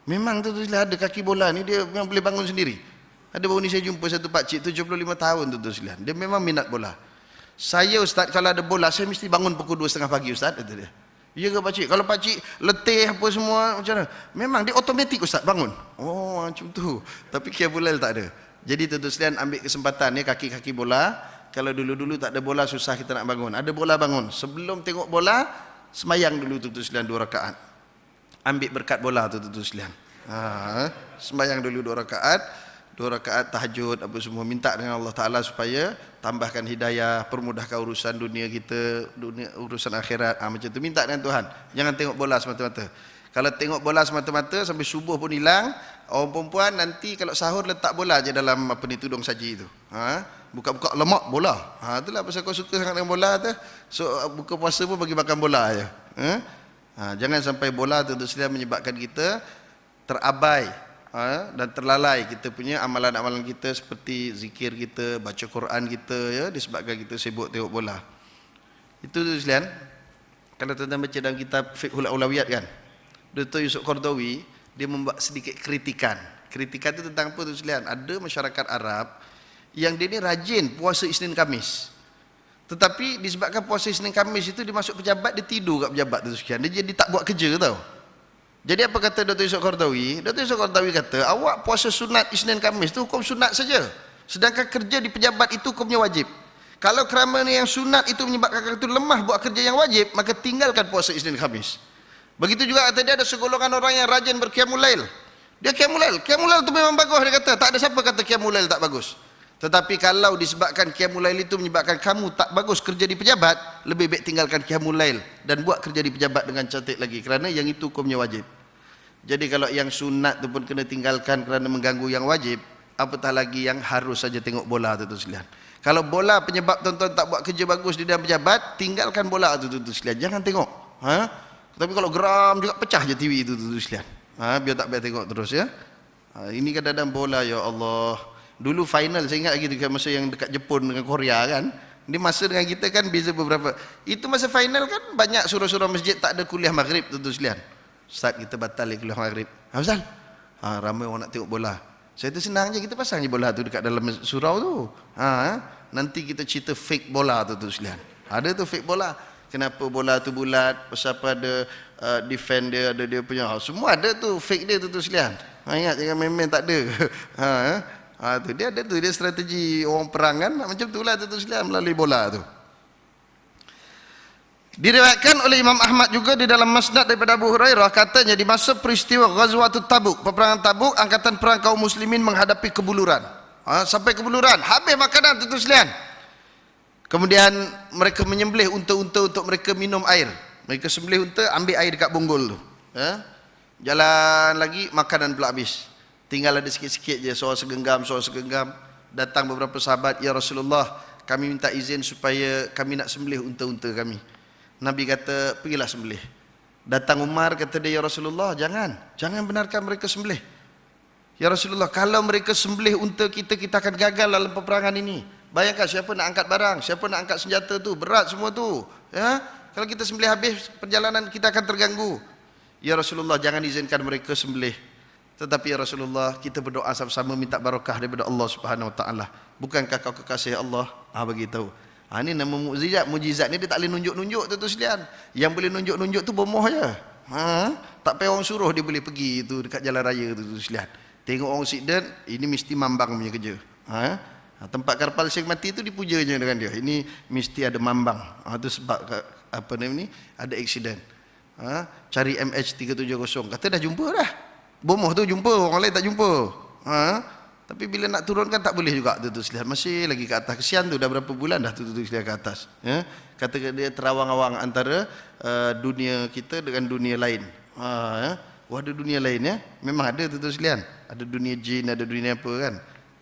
Memang tu ada kaki bola ni dia memang boleh bangun sendiri. Ada baru ni saya jumpa satu pakcik 75 tahun tu sekalian. Dia memang minat bola. Saya ustaz kalau ada bola saya mesti bangun pukul 2:30 pagi ustaz, kata dia. Ya ke pakcik? Kalau pakcik letih apa semua macam mana? Memang dia automatik ustaz bangun. Macam tu. Tapi qiyamul lail tak ada. Jadi tuan-tuan sekalian ambil kesempatan ni kaki-kaki bola. Kalau dulu-dulu tak ada bola susah kita nak bangun. Ada bola bangun. Sebelum tengok bola semayang dulu tuan-tuan sekalian 2 rakaat. Ambil berkat bola tuan-tuan sekalian. Semayang dulu 2 rakaat. 2 rakaat tahajud apa semua, minta dengan Allah Ta'ala supaya tambahkan hidayah, permudahkan urusan dunia kita, urusan akhirat. Macam tu minta dengan Tuhan. Jangan tengok bola semata-mata. Kalau tengok bola semata-mata sampai subuh pun hilang. Orang perempuan nanti kalau sahur letak bola je dalam tudung saji tu. Buka-buka lemak bola. Itulah pasal kau suka sangat dengan bola tu. So buka puasa pun bagi makan bola je. Jangan sampai bola tu sekalian menyebabkan kita terabai dan terlalai kita punya amalan-amalan kita seperti zikir kita, baca Quran kita ya, disebabkan kita sibuk tengok bola. Itu tu sekalian. Kalau tuan-tuan baca dalam kitab Fiqhul Aulawiyat kan, Dr. Yusuf Qardawi dia membuat sedikit kritikan. Kritikan itu tentang apa tu sekalian? Ada masyarakat Arab yang dia ni rajin puasa Isnin Khamis. Tetapi disebabkan puasa Isnin Khamis itu dia masuk pejabat, dia tidur kat pejabat tu sekian. Dia jadi tak buat kerja tau. Jadi apa kata Dr. Yusof Qaradawi? Dr. Yusof Qaradawi kata, awak puasa sunat Isnin Khamis tu hukum sunat saja. Sedangkan kerja di pejabat itu hukumnya wajib. Kalau kerana yang sunat itu menyebabkan itu lemah buat kerja yang wajib, maka tinggalkan puasa Isnin Khamis. Begitu juga kata dia ada segolongan orang yang rajin berqiyamul lail. Dia qiyamul lail. Qiyamul lail itu memang bagus, dia kata. Tak ada siapa kata qiyamul lail tak bagus. Tetapi kalau disebabkan qiyamul lail itu menyebabkan kamu tak bagus kerja di pejabat, lebih baik tinggalkan qiyamul lail dan buat kerja di pejabat dengan cantik lagi, kerana yang itu hukumnya wajib. Jadi kalau yang sunat tu pun kena tinggalkan kerana mengganggu yang wajib, apatah lagi yang harus saja tengok bola tu sekalian. Kalau bola penyebab tuan-tuan tak buat kerja bagus di dalam pejabat, tinggalkan bola tu sekalian, jangan tengok. Tapi kalau geram juga pecah je TV tu sekalian. Biar tak payah tengok terus ya. Ini kadang-kadang bola, ya Allah. Dulu final saya ingat lagi masa yang dekat Jepun dengan Korea kan. Ini masa dengan kita kan beza beberapa. Itu masa final kan banyak surau-surau masjid tak ada kuliah maghrib tu sekalian. Ustaz kita batal kuliah maghrib. Pasal? Ramai orang nak tengok bola. Saya tu senang je, kita pasang je bola tu dekat dalam surau tu. Nanti kita cerita fake bola tu sekalian. Ada tu fake bola. Kenapa bola tu bulat? Pasal apa ada defend dia, ada dia punya. Semua ada tu fake dia tu sekalian. Ingat jangan main-main tak ada. Tu dia ada tu, dia strategi orang perang kan, macam itulah tu sekalian melalui bola tu. Diriwayatkan oleh Imam Ahmad juga di dalam Musnad daripada Abu Hurairah, katanya di masa peristiwa Ghazwatul Tabuk, peperangan Tabuk, angkatan perang kaum muslimin menghadapi kebuluran. Sampai kebuluran, habis makanan tu sekalian. Kemudian mereka menyembelih unta-unta untuk mereka minum air. Mereka sembelih unta, ambil air dekat bonggol tu. Jalan lagi, makanan pula habis. Tinggal ada sikit-sikit je, seorang segenggam. Datang beberapa sahabat, ya Rasulullah, kami minta izin supaya kami nak sembelih unta-unta kami. Nabi kata, pergilah sembelih. Datang Umar, kata dia, ya Rasulullah, jangan benarkan mereka sembelih. Ya Rasulullah, kalau mereka sembelih unta kita, kita akan gagal dalam peperangan ini. Bayangkan siapa nak angkat barang, siapa nak angkat senjata tu, berat semua tu. Kalau kita sembelih habis, perjalanan kita akan terganggu. Ya Rasulullah, jangan izinkan mereka sembelih. Tetapi ya Rasulullah, kita berdoa sama-sama minta barakah daripada Allah Subhanahu Wa Taala. Bukankah kau kekasih Allah? Bagi tahu. Ini nama mukjizat. Mukjizat ni dia tak boleh nunjuk-nunjuk tu sekalian. Yang boleh nunjuk-nunjuk tu bomoh je. Tak payah orang suruh dia boleh pergi tu dekat jalan raya tu sekalian. Tengok orang accident, ini mesti mambang punya kerja. Tempat kapal sing mati tu dipuja je dengan dia. Ini mesti ada mambang. Tu sebab apa ni ada accident. Cari MH370. Kata dah jumpa dah. Bomoh tu jumpa, orang lain tak jumpa. Tapi bila nak turunkan tak boleh juga tu sekalian. Masih lagi ke atas. Kesian tu dah berapa bulan dah tu sekalian ke atas. Kata dia terawang-awang antara dunia kita dengan dunia lain. Wah, ada dunia lain ya. Memang ada tu sekalian. Ada dunia jin, ada dunia apa kan.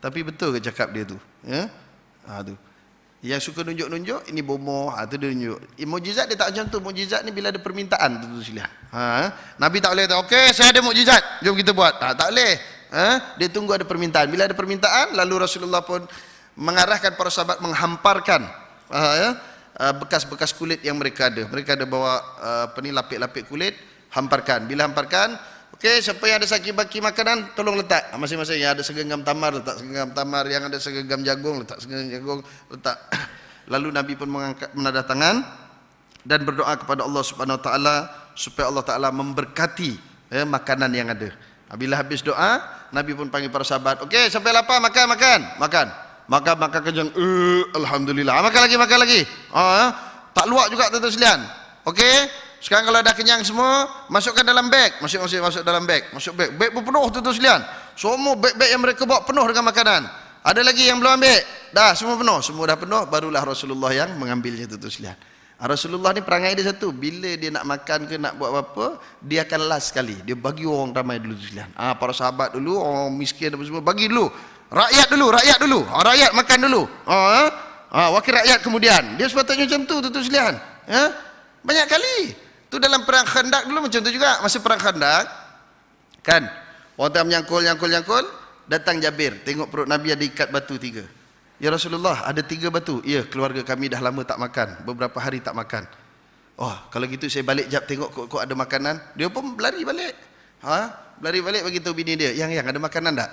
Tapi betul ke cakap dia tu? Tu. Yang suka nunjuk-nunjuk, ini bomoh, tu dia nunjuk. Mukjizat dia tak macam tu. Mukjizat ni bila ada permintaan tu sekalian. Nabi tak boleh kata, okey saya ada mukjizat, jom kita buat. Tak boleh. Dia tunggu ada permintaan. Bila ada permintaan, lalu Rasulullah pun mengarahkan para sahabat menghamparkan bekas-bekas kulit yang mereka ada. Mereka ada bawa lapik-lapik kulit, hamparkan. Bila hamparkan, okey, siapa yang ada saki-baki makanan, tolong letak. Masing-masing yang ada segenggam tamar, letak segenggam tamar. Yang ada segenggam jagung, letak segenggam jagung, letak. Lalu Nabi pun mengangkat menadah tangan dan berdoa kepada Allah Subhanahu Wa Taala supaya Allah Taala memberkati makanan yang ada. Bila habis doa, Nabi pun panggil para sahabat. Okey, sampai lapar, makan. Makan kejang. Alhamdulillah. Makan lagi. Tak luak juga tu sekalian. Okey. Sekarang kalau dah kenyang semua, masukkan dalam beg. Masuk dalam beg. Masuk beg. Beg pun penuh tu sekalian. Semua beg-beg yang mereka bawa penuh dengan makanan. Ada lagi yang belum ambil. Dah semua penuh. Semua dah penuh, barulah Rasulullah yang mengambilnya tu sekalian. Rasulullah ni perangai dia satu. Bila dia nak makan ke nak buat apa, dia akan last sekali. Dia bagi orang ramai dulu sekalian. Para sahabat dulu, orang miskin apa semua, bagi dulu. Rakyat dulu. Rakyat makan dulu. Wakil rakyat kemudian. Dia sepatutnya macam tu sekalian. Banyak kali. Tu dalam perang Khandak dulu macam tu juga. Masa perang Khandak kan, orang tengah menyangkul, datang Jabir, tengok perut Nabi ada ikat batu 3. Ya Rasulullah, ada 3 batu. Ya, keluarga kami dah lama tak makan, beberapa hari tak makan. Kalau gitu saya balik jap tengok kok ada makanan. Dia pun berlari balik. Berlari balik bagi tahu bini dia, yang ada makanan tak?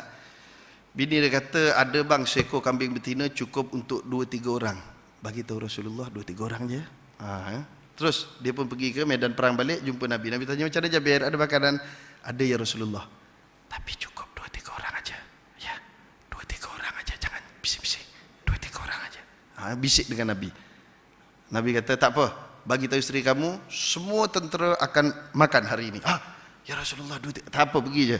Bini dia kata, ada bang, seekor kambing betina cukup untuk 2-3 orang. Bagi tahu Rasulullah 2-3 orang je. Terus dia pun pergi ke medan perang balik, jumpa Nabi. Nabi tanya, macam mana Jabir, ada makanan? Ada ya Rasulullah, tapi cukup 2-3 orang aja. Ya, 2-3 orang aja, jangan bisik-bisik. 2-3 orang aja. Bisik dengan Nabi. Nabi kata, tak apa, bagi tahu isteri kamu, semua tentera akan makan hari ini. Ya Rasulullah, tak apa, pergi je.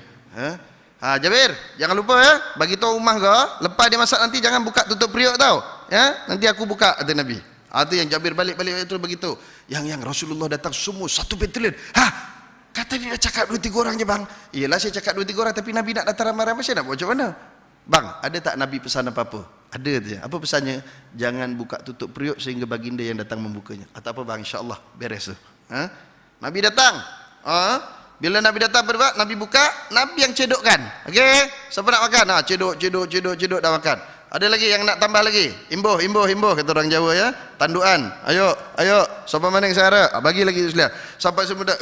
Jabir, jangan lupa ya, bagi tahu rumah kau, lepas dia masak nanti jangan buka tutup periuk tau. Ya, nanti aku buka, kata Nabi. Itu yang Jabir balik-balik itu begitu. Yang Rasulullah datang semua satu batalion. Kata dia dah cakap 2-3 orang je bang. Iyalah saya cakap 2-3 orang, tapi Nabi nak datang ramai-ramai, saya nak buat macam mana? Bang, ada tak Nabi pesan apa-apa? Ada je. Apa pesannya? Jangan buka tutup periuk sehingga baginda yang datang membukanya. Tak apa bang, insya-Allah beres tu. Nabi datang. Bila Nabi datang berbuat, Nabi buka, Nabi yang cedokkan. Okey, siapa nak makan? Cedok dah makan. Ada lagi yang nak tambah lagi? Imbuh kata orang Jawa ya. Tanduan. Ayo, siapa mana yang sehara? Bagi lagi sekalian. Sampai semua dah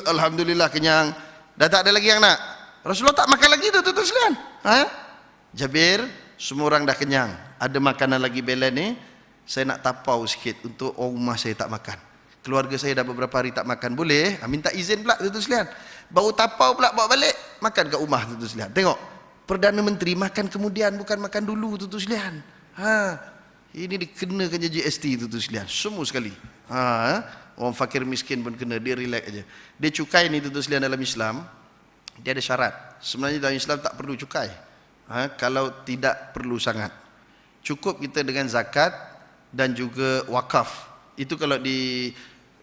alhamdulillah kenyang. Dah tak ada lagi yang nak. Rasulullah tak makan lagi tu sekalian. Jabir, semua orang dah kenyang. Ada makanan lagi belen ni. Saya nak tapau sikit untuk orang rumah saya tak makan. Keluarga saya dah beberapa hari tak makan. Boleh? Minta izin pula tu sekalian. Baru tapau pula bawa balik, makan kat rumah tu sekalian. Tengok. Perdana Menteri makan kemudian, bukan makan dulu tu sekalian. Ini dikenakan je GST tu sekalian. Semua sekali. Orang fakir miskin pun kena, dia relax aja. Dia cukai ni tu sekalian dalam Islam, dia ada syarat. Sebenarnya dalam Islam tak perlu cukai. Kalau tidak perlu sangat. Cukup kita dengan zakat dan juga wakaf. Itu kalau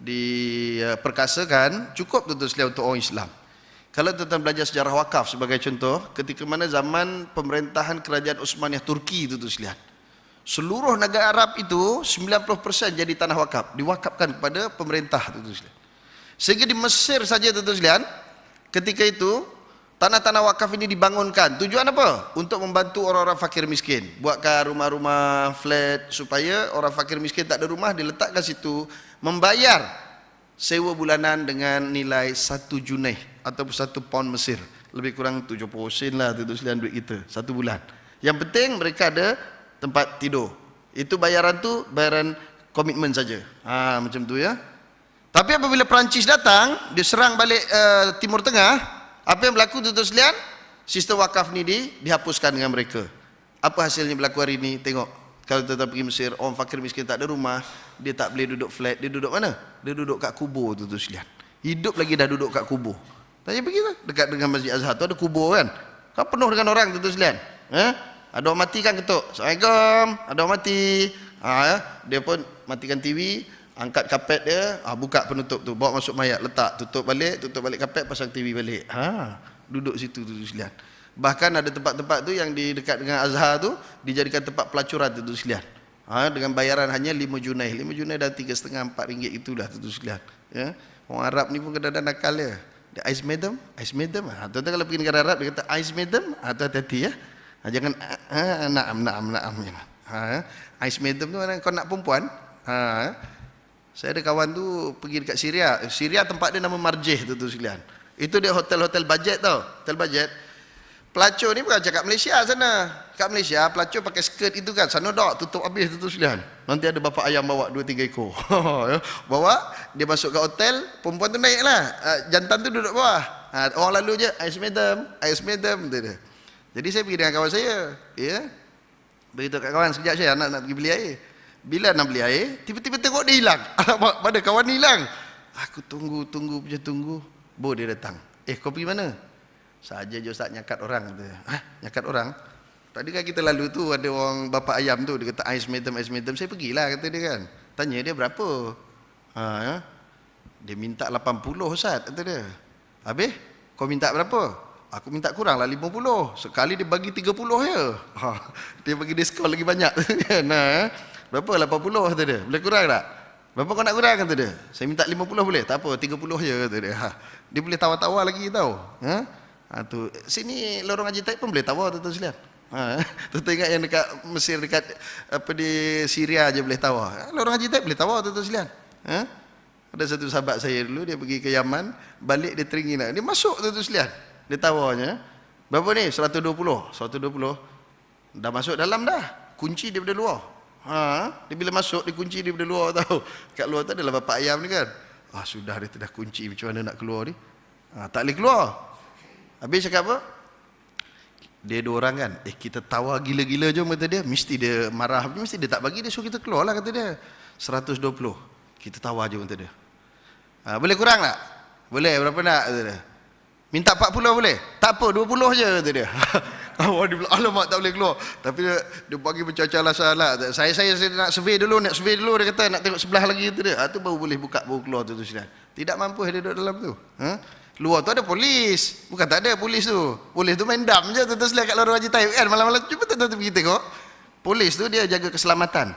diperkasakan, cukup tu sekalian untuk orang Islam. Kalau tuan-tuan belajar sejarah wakaf sebagai contoh, ketika mana zaman pemerintahan kerajaan Utsmaniyah Turki itu sekalian. Seluruh negara Arab itu 90% jadi tanah wakaf, diwakafkan kepada pemerintah itu sekalian. Sehingga di Mesir saja itu sekalian, ketika itu tanah-tanah wakaf ini dibangunkan. Tujuan apa? Untuk membantu orang-orang fakir miskin. Buatkan rumah-rumah flat supaya orang fakir miskin tak ada rumah, diletakkan situ, membayar sewa bulanan dengan nilai 1 junai ataupun 1 pound Mesir, lebih kurang 70 sen lah tu sekalian duit kita satu bulan. Yang penting mereka ada tempat tidur. Itu bayaran tu bayaran komitmen saja. Macam tu ya. Tapi apabila Perancis datang, dia serang balik Timur Tengah, apa yang berlaku tu sekalian? Sistem wakaf ni dihapuskan dengan mereka. Apa hasilnya berlaku hari ini? Tengok, kalau kita pergi Mesir, orang fakir miskin tak ada rumah, dia tak boleh duduk flat, dia duduk mana? Dia duduk kat kubur tu sekalian. Hidup lagi dah duduk kat kubur. Tanya pergi lah, dekat dengan Masjid Azhar tu ada kubur kan. Kan penuh dengan orang tu sekalian. Ada orang mati kan ketuk. Assalamualaikum. Ada orang mati. Dia pun matikan TV, angkat kapet dia, buka penutup tu, bawa masuk mayat, letak, tutup balik kapet, pasang TV balik. Duduk situ tu sekalian. Bahkan ada tempat-tempat tu yang di dekat dengan Azhar tu dijadikan tempat pelacuran tu sekalian. Dengan bayaran hanya 5 junai. 5 junai dah 3,5-4 ringgit itulah tu sekalian. Ya. Orang Arab ni pun kadang-kadang nakal dia. Dia ice madam. Tuan-tuan kalau pergi negara Arab dia kata ice madam, hati-hati ya. Jangan naam. Ice madam tu mana kau nak perempuan? Saya ada kawan tu pergi dekat Syria. Syria tempat dia nama Marjih tu sekalian. Itu dia hotel-hotel budget tau. Hotel budget. Pelacur ni bukan cakap Malaysia sana. Kat Malaysia pelacur pakai skirt itu kan. Sana dak tutup habis tu sekalian. Nanti ada bapa ayam bawa 2-3 ekor. Bawa, dia masuk ke hotel, perempuan tu naiklah. Jantan tu duduk bawah. Orang lalu je, ice madam tu dia. Jadi saya pergi dengan kawan saya, ya. Beritahu kat kawan sekejap saya nak pergi beli air. Bila nak beli air, tiba-tiba tengok dia hilang. Mana kawan ni hilang? Aku tunggu. Bo dia datang. Kau pergi mana? Saja je Ustaz nyakat orang kata. Nyakat orang? Tadi kan kita lalu tu ada orang bapa ayam tu, dia kata ice madam. Saya pergilah kata dia kan. Tanya dia berapa? Dia minta 80 Ustaz kata dia. Habis kau minta berapa? Aku minta kurang lah 50. Sekali dia bagi 30 je. Dia bagi diskaun lagi banyak kan. Berapa 80 kata dia. Boleh kurang tak? Berapa kau nak kurang kata dia? Saya minta 50 boleh? Tak apa 30 je kata dia. Dia boleh tawar-tawar lagi tau. Tu sini lorong Haji Taib pun boleh tawar tu sekalian. Tu ingat yang dekat Mesir, dekat apa di Syria aje boleh tawar. Lorong Haji Taib boleh tawar tu sekalian. Ada satu sahabat saya dulu dia pergi ke Yaman, balik dia teringin nak. Dia masuk tu sekalian. Dia tawarnya. Berapa ni? 120. Dah masuk dalam dah. Kunci daripada luar. Dia bila masuk dikunci daripada luar tahu. Kat luar tu adalah bapak ayam ni kan. Sudah dia dah kunci, macam mana nak keluar ni? Tak boleh keluar. Habis cakap apa? Dia dua orang kan, kita tawar gila-gila jom kata dia, mesti dia marah, mesti dia tak bagi, dia suruh kita keluar lah kata dia. 120, kita tawar je kata dia. Boleh kurang tak? Boleh, berapa nak kata dia. Minta 40 boleh? Tak apa, 20 je kata dia. Awak dia bilang, alamak tak boleh keluar. Tapi dia bagi macam-macam alasan lah. Saya nak survey dulu, dia kata nak tengok sebelah lagi kata dia. Tu baru boleh buka, baru keluar tu sekalian. Tidak mampu dia duduk dalam tu. Luar tu ada polis. Bukan tak ada polis tu. Polis tu main dam je tu selain kat lorong Haji Taib kan. Malam-malam cuba tu pergi tengok. Polis tu dia jaga keselamatan.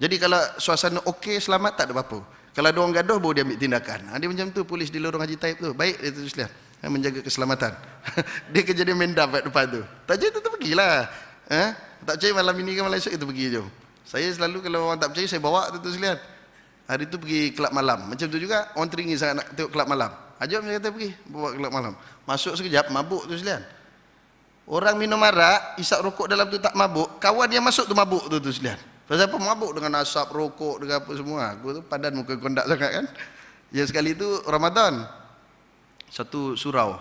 Jadi kalau suasana okey selamat tak ada apa-apa. Kalau ada orang gaduh baru dia ambil tindakan. Dia macam tu polis di lorong Haji Taib tu. Baik dia tu selain menjaga keselamatan. Dia kerja dia main dam kat depan tu. Tak percaya tu pergilah. Tak percaya malam ini ke malam esok itu pergi jom. Saya selalu kalau orang tak percaya saya bawa tu selain. Hari tu pergi kelab malam. Macam tu juga orang teringin sangat nak tengok kelab malam. Jom saya kata pergi bawa kelab malam. Masuk sekejap mabuk tu sekalian. Orang minum arak, isap rokok dalam tu tak mabuk, kawan yang masuk tu mabuk tu sekalian. Pasal apa mabuk dengan asap rokok dengan apa semua. Aku tu padan muka kondak sangat kan. Yang sekali tu Ramadan. Satu surau.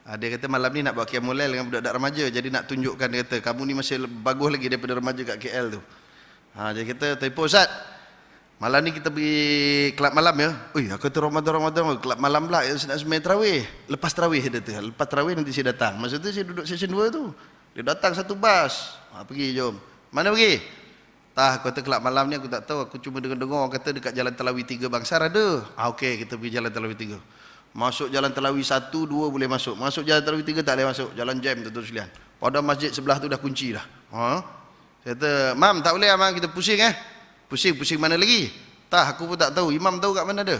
Dia kata malam ni nak buat qiyamul lail dengan budak-budak remaja, jadi nak tunjukkan dia kata kamu ni masih bagus lagi daripada remaja kat KL tu. Dia kata tempoh Ustaz. Malam ni kita pergi kelab malam ya. Aku kata Ramadan kelab malam pula nak sembang tarawih. Lepas tarawih dia kata. Lepas tarawih nanti saya datang. Masa tu saya duduk session 2 tu. Dia datang satu bas. Pergi jom. Mana pergi? Aku kata kelab malam ni aku tak tahu. Aku cuma dengar-dengar orang kata dekat Jalan Telawi 3 Bangsar ada. Okey kita pergi Jalan Telawi 3. Masuk Jalan Telawi 1, 2 boleh masuk. Masuk Jalan Telawi 3 tak boleh masuk. Jalan jam tu sekalian. Padahal masjid sebelah tu dah kunci dah. Saya kata, "Mam, tak boleh Mam, kita pusing Pusing mana lagi?" Aku pun tak tahu. Imam tahu kat mana ada?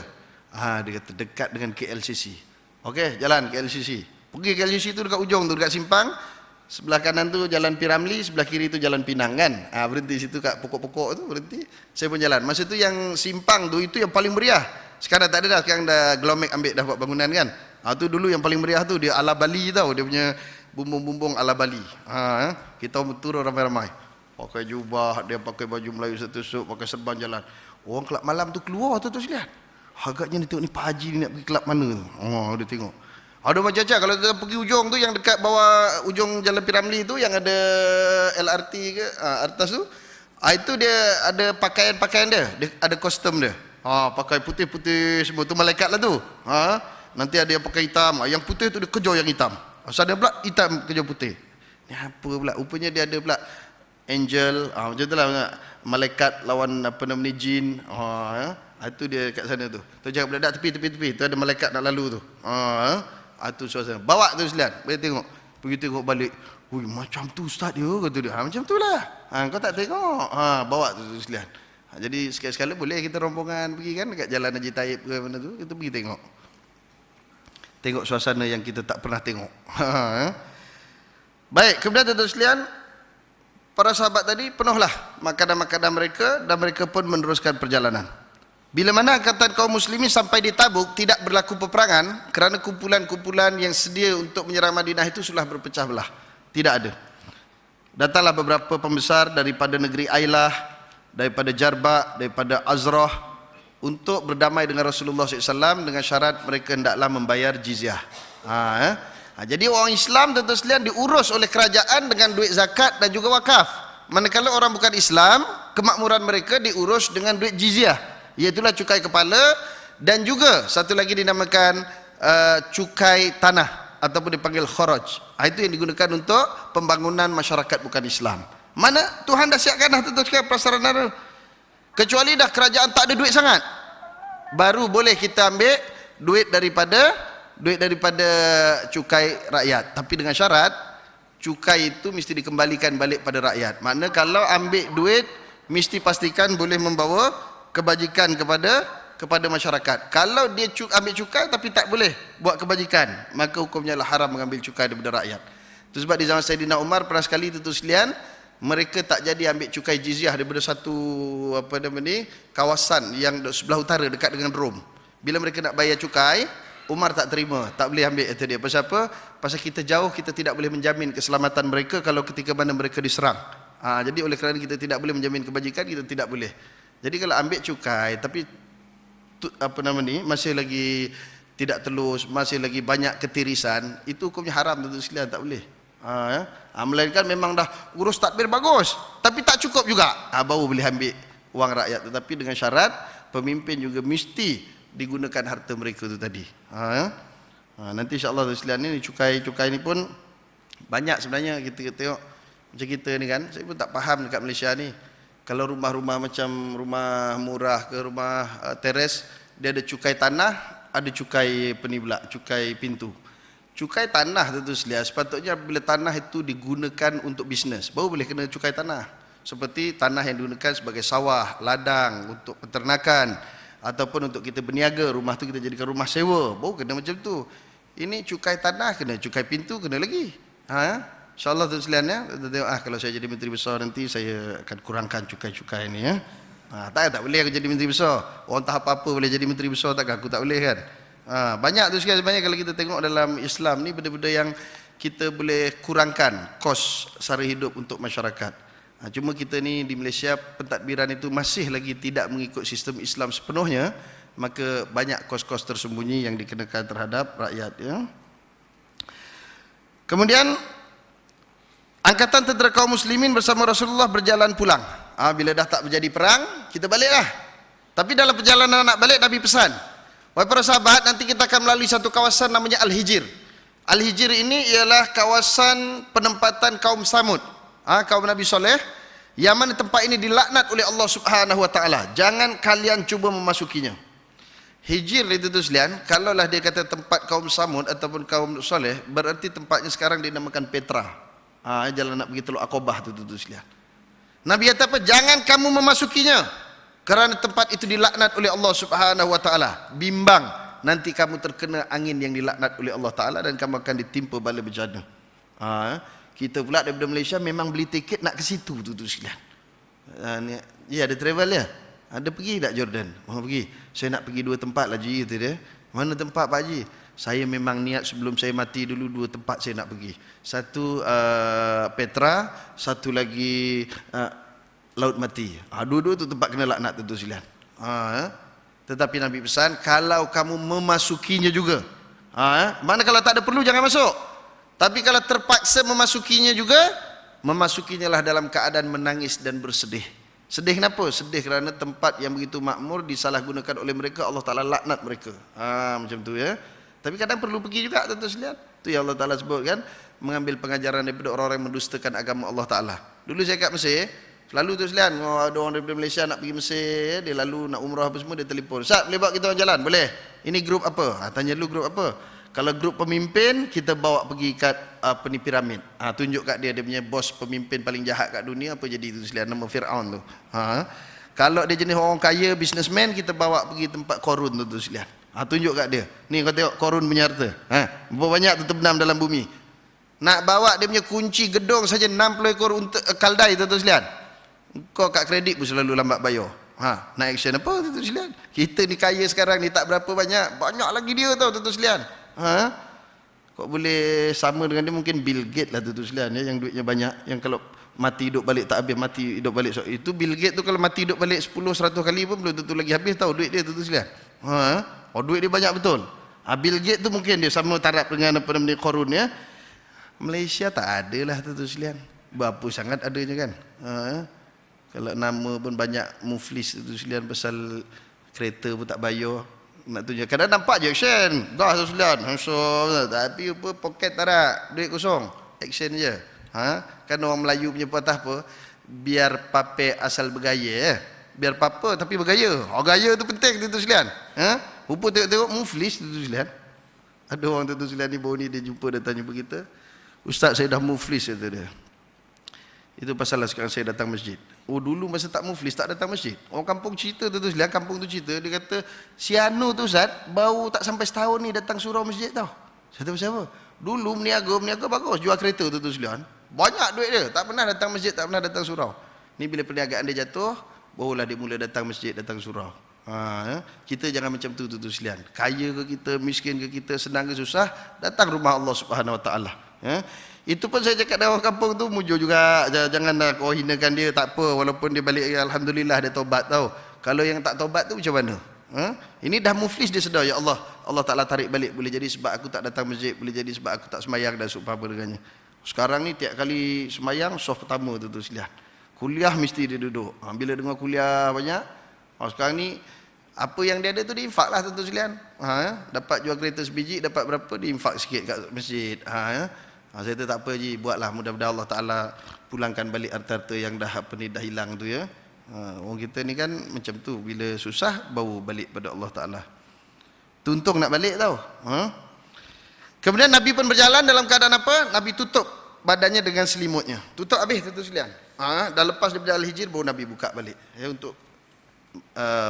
Dia kata dekat dengan KLCC. Okey, jalan KLCC. Pergi KLCC tu dekat ujung tu, dekat simpang. Sebelah kanan tu Jalan Piramli, sebelah kiri tu Jalan Pinang kan. Berhenti situ kat pokok-pokok tu, berhenti. Saya pun jalan. Masa tu yang simpang tu itu yang paling meriah. Sekarang tak ada dah, sekarang dah Glomek ambil dah buat bangunan kan. Tu dulu yang paling meriah tu dia ala Bali tau, dia punya bumbung-bumbung ala Bali. Kita turun ramai-ramai. Pakai jubah, dia pakai baju Melayu satu suit, pakai serban jalan. Orang kelab malam tu keluar tu sekalian. Agaknya dia tengok ni Pak Haji ni nak pergi kelab mana tu. Dia tengok. Ada macam-macam. Kalau kita pergi ujung tu yang dekat bawah ujung Jalan Piramli tu yang ada LRT ke atas tu. Itu dia ada pakaian-pakaian dia ada kostum dia. Pakai putih-putih semua tu malaikat lah tu. Nanti ada yang pakai hitam. Yang putih tu dia kejar yang hitam. Asal dia pula hitam kejar putih. Ni apa pula? Rupanya dia ada pula angel, macam tu lah, malaikat lawan apa namanya jin. Itu dia kat sana tu. Tu cakap budak tepi, tu ada malaikat nak lalu tu. Itu suasana. Bawa tu sekalian, boleh tengok. Pergi tengok balik. Macam tu ustaz dia kata dia. Macam tu lah. Kau tak tengok. Bawa tu sekalian. Jadi sekali-sekala boleh kita rombongan pergi kan dekat Jalan Haji Taib ke mana tu, kita pergi tengok. Tengok suasana yang kita tak pernah tengok. Baik, kemudian tuan-tuan sekalian, para sahabat tadi penuhlah makanan-makanan mereka dan mereka pun meneruskan perjalanan. Bila mana angkatan kaum muslimin sampai di Tabuk, tidak berlaku peperangan kerana kumpulan-kumpulan yang sedia untuk menyerang Madinah itu sudah berpecah belah. Tidak ada. Datanglah beberapa pembesar daripada negeri Ailah, daripada Jarbak, daripada Azrah untuk berdamai dengan Rasulullah SAW dengan syarat mereka hendaklah membayar jizyah. Jadi orang Islam tuan-tuan sekalian diurus oleh kerajaan dengan duit zakat dan juga wakaf. Manakala orang bukan Islam, kemakmuran mereka diurus dengan duit jizyah, iaitulah cukai kepala dan juga satu lagi dinamakan cukai tanah ataupun dipanggil kharaj. Itu yang digunakan untuk pembangunan masyarakat bukan Islam. Mana Tuhan dah siapkan dah tuan-tuan sekalian prasarana. Kecuali dah kerajaan tak ada duit sangat, baru boleh kita ambil duit daripada cukai rakyat, tapi dengan syarat cukai itu mesti dikembalikan balik pada rakyat. Makna kalau ambil duit mesti pastikan boleh membawa kebajikan kepada masyarakat. Kalau dia ambil cukai tapi tak boleh buat kebajikan, maka hukumnya adalah haram mengambil cukai daripada rakyat. Itu sebab di zaman Saidina Umar pernah sekali tuan-tuan sekalian, mereka tak jadi ambil cukai jizyah daripada satu kawasan yang sebelah utara dekat dengan Rom. Bila mereka nak bayar cukai, Umar tak terima, tak boleh ambil kata dia. Pasal apa? Pasal kita jauh, kita tidak boleh menjamin keselamatan mereka kalau ketika mana mereka diserang. Jadi oleh kerana kita tidak boleh menjamin kebajikan, kita tidak boleh. Jadi kalau ambil cukai tapi masih lagi tidak telus, masih lagi banyak ketirisan, itu hukumnya haram tentu sekalian, tak boleh. Melainkan memang dah urus takbir bagus tapi tak cukup juga, baru boleh ambil wang rakyat, tetapi dengan syarat pemimpin juga mesti digunakan harta mereka itu tadi. Nanti insya-Allah sekalian ni cukai ni pun banyak sebenarnya. Kita tengok macam kita ni kan, saya pun tak faham dekat Malaysia ni. Kalau rumah-rumah macam rumah murah ke rumah teres, dia ada cukai tanah, ada cukai pula, cukai pintu. Cukai tanah tentu selia, sepatutnya bila tanah itu digunakan untuk bisnes, baru boleh kena cukai tanah. Seperti tanah yang digunakan sebagai sawah, ladang, untuk peternakan, ataupun untuk kita berniaga, rumah tu kita jadikan rumah sewa, baru kena macam tu. Ini cukai tanah kena, cukai pintu kena lagi. InsyaAllah tu sekalian ya. Kita tengok kalau saya jadi menteri besar nanti saya akan kurangkan cukai-cukai ni ya. Tak boleh aku jadi menteri besar. Orang tak apa-apa boleh jadi menteri besar, takkan aku tak boleh kan? Banyak tu sekalian sebenarnya kalau kita tengok dalam Islam ni benda-benda yang kita boleh kurangkan kos sara hidup untuk masyarakat. Cuma kita ni di Malaysia pentadbiran itu masih lagi tidak mengikut sistem Islam sepenuhnya, maka banyak kos-kos tersembunyi yang dikenakan terhadap rakyat ya. Kemudian angkatan tentera kaum muslimin bersama Rasulullah berjalan pulang. Bila dah tak berjadi perang, kita baliklah. Tapi dalam perjalanan nak balik, Nabi pesan, wahai para sahabat, nanti kita akan melalui satu kawasan namanya Al-Hijr. Al-Hijr ini ialah kawasan penempatan kaum Samud, kaum Nabi Saleh, yang mana tempat ini dilaknat oleh Allah Subhanahu Wa Taala. Jangan kalian cuba memasukinya. Hijr itu tu sekalian, kalaulah dia kata tempat kaum Samud ataupun kaum Saleh, berarti tempatnya sekarang dinamakan Petra. Jalan nak pergi Teluk Aqabah tu sekalian. Nabi kata apa? Jangan kamu memasukinya, kerana tempat itu dilaknat oleh Allah Subhanahu Wa Taala. Bimbang nanti kamu terkena angin yang dilaknat oleh Allah Taala dan kamu akan ditimpa bala bencana. Kita pula daripada Malaysia memang beli tiket nak ke situ tu sekalian. Ya, ada travel ya. Ada pergi tak Jordan? Mau pergi. Saya nak pergi 2 tempat lah Ji, kata dia. Mana tempat Pak Haji? Saya memang niat sebelum saya mati dulu 2 tempat saya nak pergi. Satu Petra, satu lagi Laut Mati. Dua-dua tu tempat kena laknat tentu sekalian. Tetapi Nabi pesan, kalau kamu memasukinya juga. Mana kalau tak ada perlu jangan masuk. Tapi kalau terpaksa memasukinya juga, memasukinya lah dalam keadaan menangis dan bersedih. Sedih kenapa? Sedih kerana tempat yang begitu makmur disalahgunakan oleh mereka, Allah Ta'ala laknat mereka. Macam tu ya. Tapi kadang perlu pergi juga tentu sekalian. Itu yang Allah Ta'ala sebut kan, mengambil pengajaran daripada orang-orang yang mendustakan agama Allah Ta'ala. Dulu saya kat Mesir, selalu tu sekalian, ada orang daripada Malaysia nak pergi Mesir, dia lalu nak umrah apa semua, dia telefon, Ustaz boleh bawa kita orang jalan? Boleh. Ini grup apa? Tanya dulu grup apa. Kalau grup pemimpin, kita bawa pergi kat ni piramid. Tunjuk kat dia, dia punya bos pemimpin paling jahat kat dunia, apa jadi tu sekalian, nama Fir'aun tu. Kalau dia jenis orang kaya, businessman, kita bawa pergi tempat Korun tu sekalian. Tunjuk kat dia. Ni kau tengok Korun punya harta. Berapa banyak tu terbenam dalam bumi. Nak bawa dia punya kunci gedung saja 60 ekor kaldai tu sekalian. Kau kat kredit pun selalu lambat bayar. Nak action apa tu sekalian? Kita ni kaya sekarang ni tak berapa banyak. Banyak lagi dia tau tu sekalian. Kau boleh sama dengan dia mungkin Bill Gates lah tu sekalian ya, yang duitnya banyak, yang kalau mati hidup balik tak habis, mati hidup balik. So, itu Bill Gates tu kalau mati hidup balik 10-100 kali pun belum tentu lagi habis tahu duit dia tu sekalian. Duit dia banyak betul. Bill Gates tu mungkin dia sama taraf dengan apa namanya Korun ya. Malaysia tak ada lah tu sekalian. Berapa sangat adanya kan. Kalau nama pun banyak muflis tu sekalian pasal kereta pun tak bayar. Nak tunjuk kadang nampak je action gas tu sekalian, tapi apa poket tak ada, duit kosong, action je. Kan orang Melayu punya patah apa, biar pape asal bergaya biar apa tapi bergaya. Gaya tu penting tu sekalian. Rupa tengok-tengok muflis tu sekalian. Ada orang tu sekalian ni baru ni dia datang jumpa kita, Ustaz saya dah muflis kata dia. Itu pasal lah sekarang saya datang masjid. Dulu masa tak muflis tak datang masjid. Orang kampung cerita tu sekalian, kampung tu cerita, dia kata si Anu tu Ustaz baru tak sampai setahun ni datang surau masjid tau. Saya tahu siapa? Dulu meniaga bagus, jual kereta tu sekalian. Banyak duit dia, tak pernah datang masjid, tak pernah datang surau. Ni bila perniagaan dia jatuh, barulah dia mula datang masjid, datang surau. Kita jangan macam tu sekalian. Kaya ke kita, miskin ke kita, senang ke susah, datang rumah Allah Subhanahu Wa Taala. Itu pun saya cakap dengan orang kampung tu mujur juga, janganlah kau hinakan dia, tak apa, walaupun dia balik, alhamdulillah dia taubat tau. Kalau yang tak taubat tu macam mana? Ini dah muflis, dia sedar, ya Allah, Allah Ta'ala tarik balik, boleh jadi sebab aku tak datang masjid, boleh jadi sebab aku tak semayang dan seumpama dengannya. Sekarang ni tiap kali semayang soft pertama tu sekalian, kuliah mesti dia duduk. Bila dengar kuliah banyak, sekarang ni apa yang dia ada tu diinfak lah tuan-tuan sekalian. Dapat jual kereta sebiji, dapat berapa, diinfak sikit kat masjid. Saya kata tak apa je, buatlah, mudah-mudahan Allah Ta'ala pulangkan balik harta-harta yang dah hilang tu ya. Orang kita ni kan macam tu, bila susah baru balik pada Allah Ta'ala. Tuntung nak balik tau. Kemudian Nabi pun berjalan dalam keadaan apa? Nabi tutup badannya dengan selimutnya. Tutup habis tuan-tuan sekalian. Dah lepas daripada Al-Hijr baru Nabi buka balik ya, untuk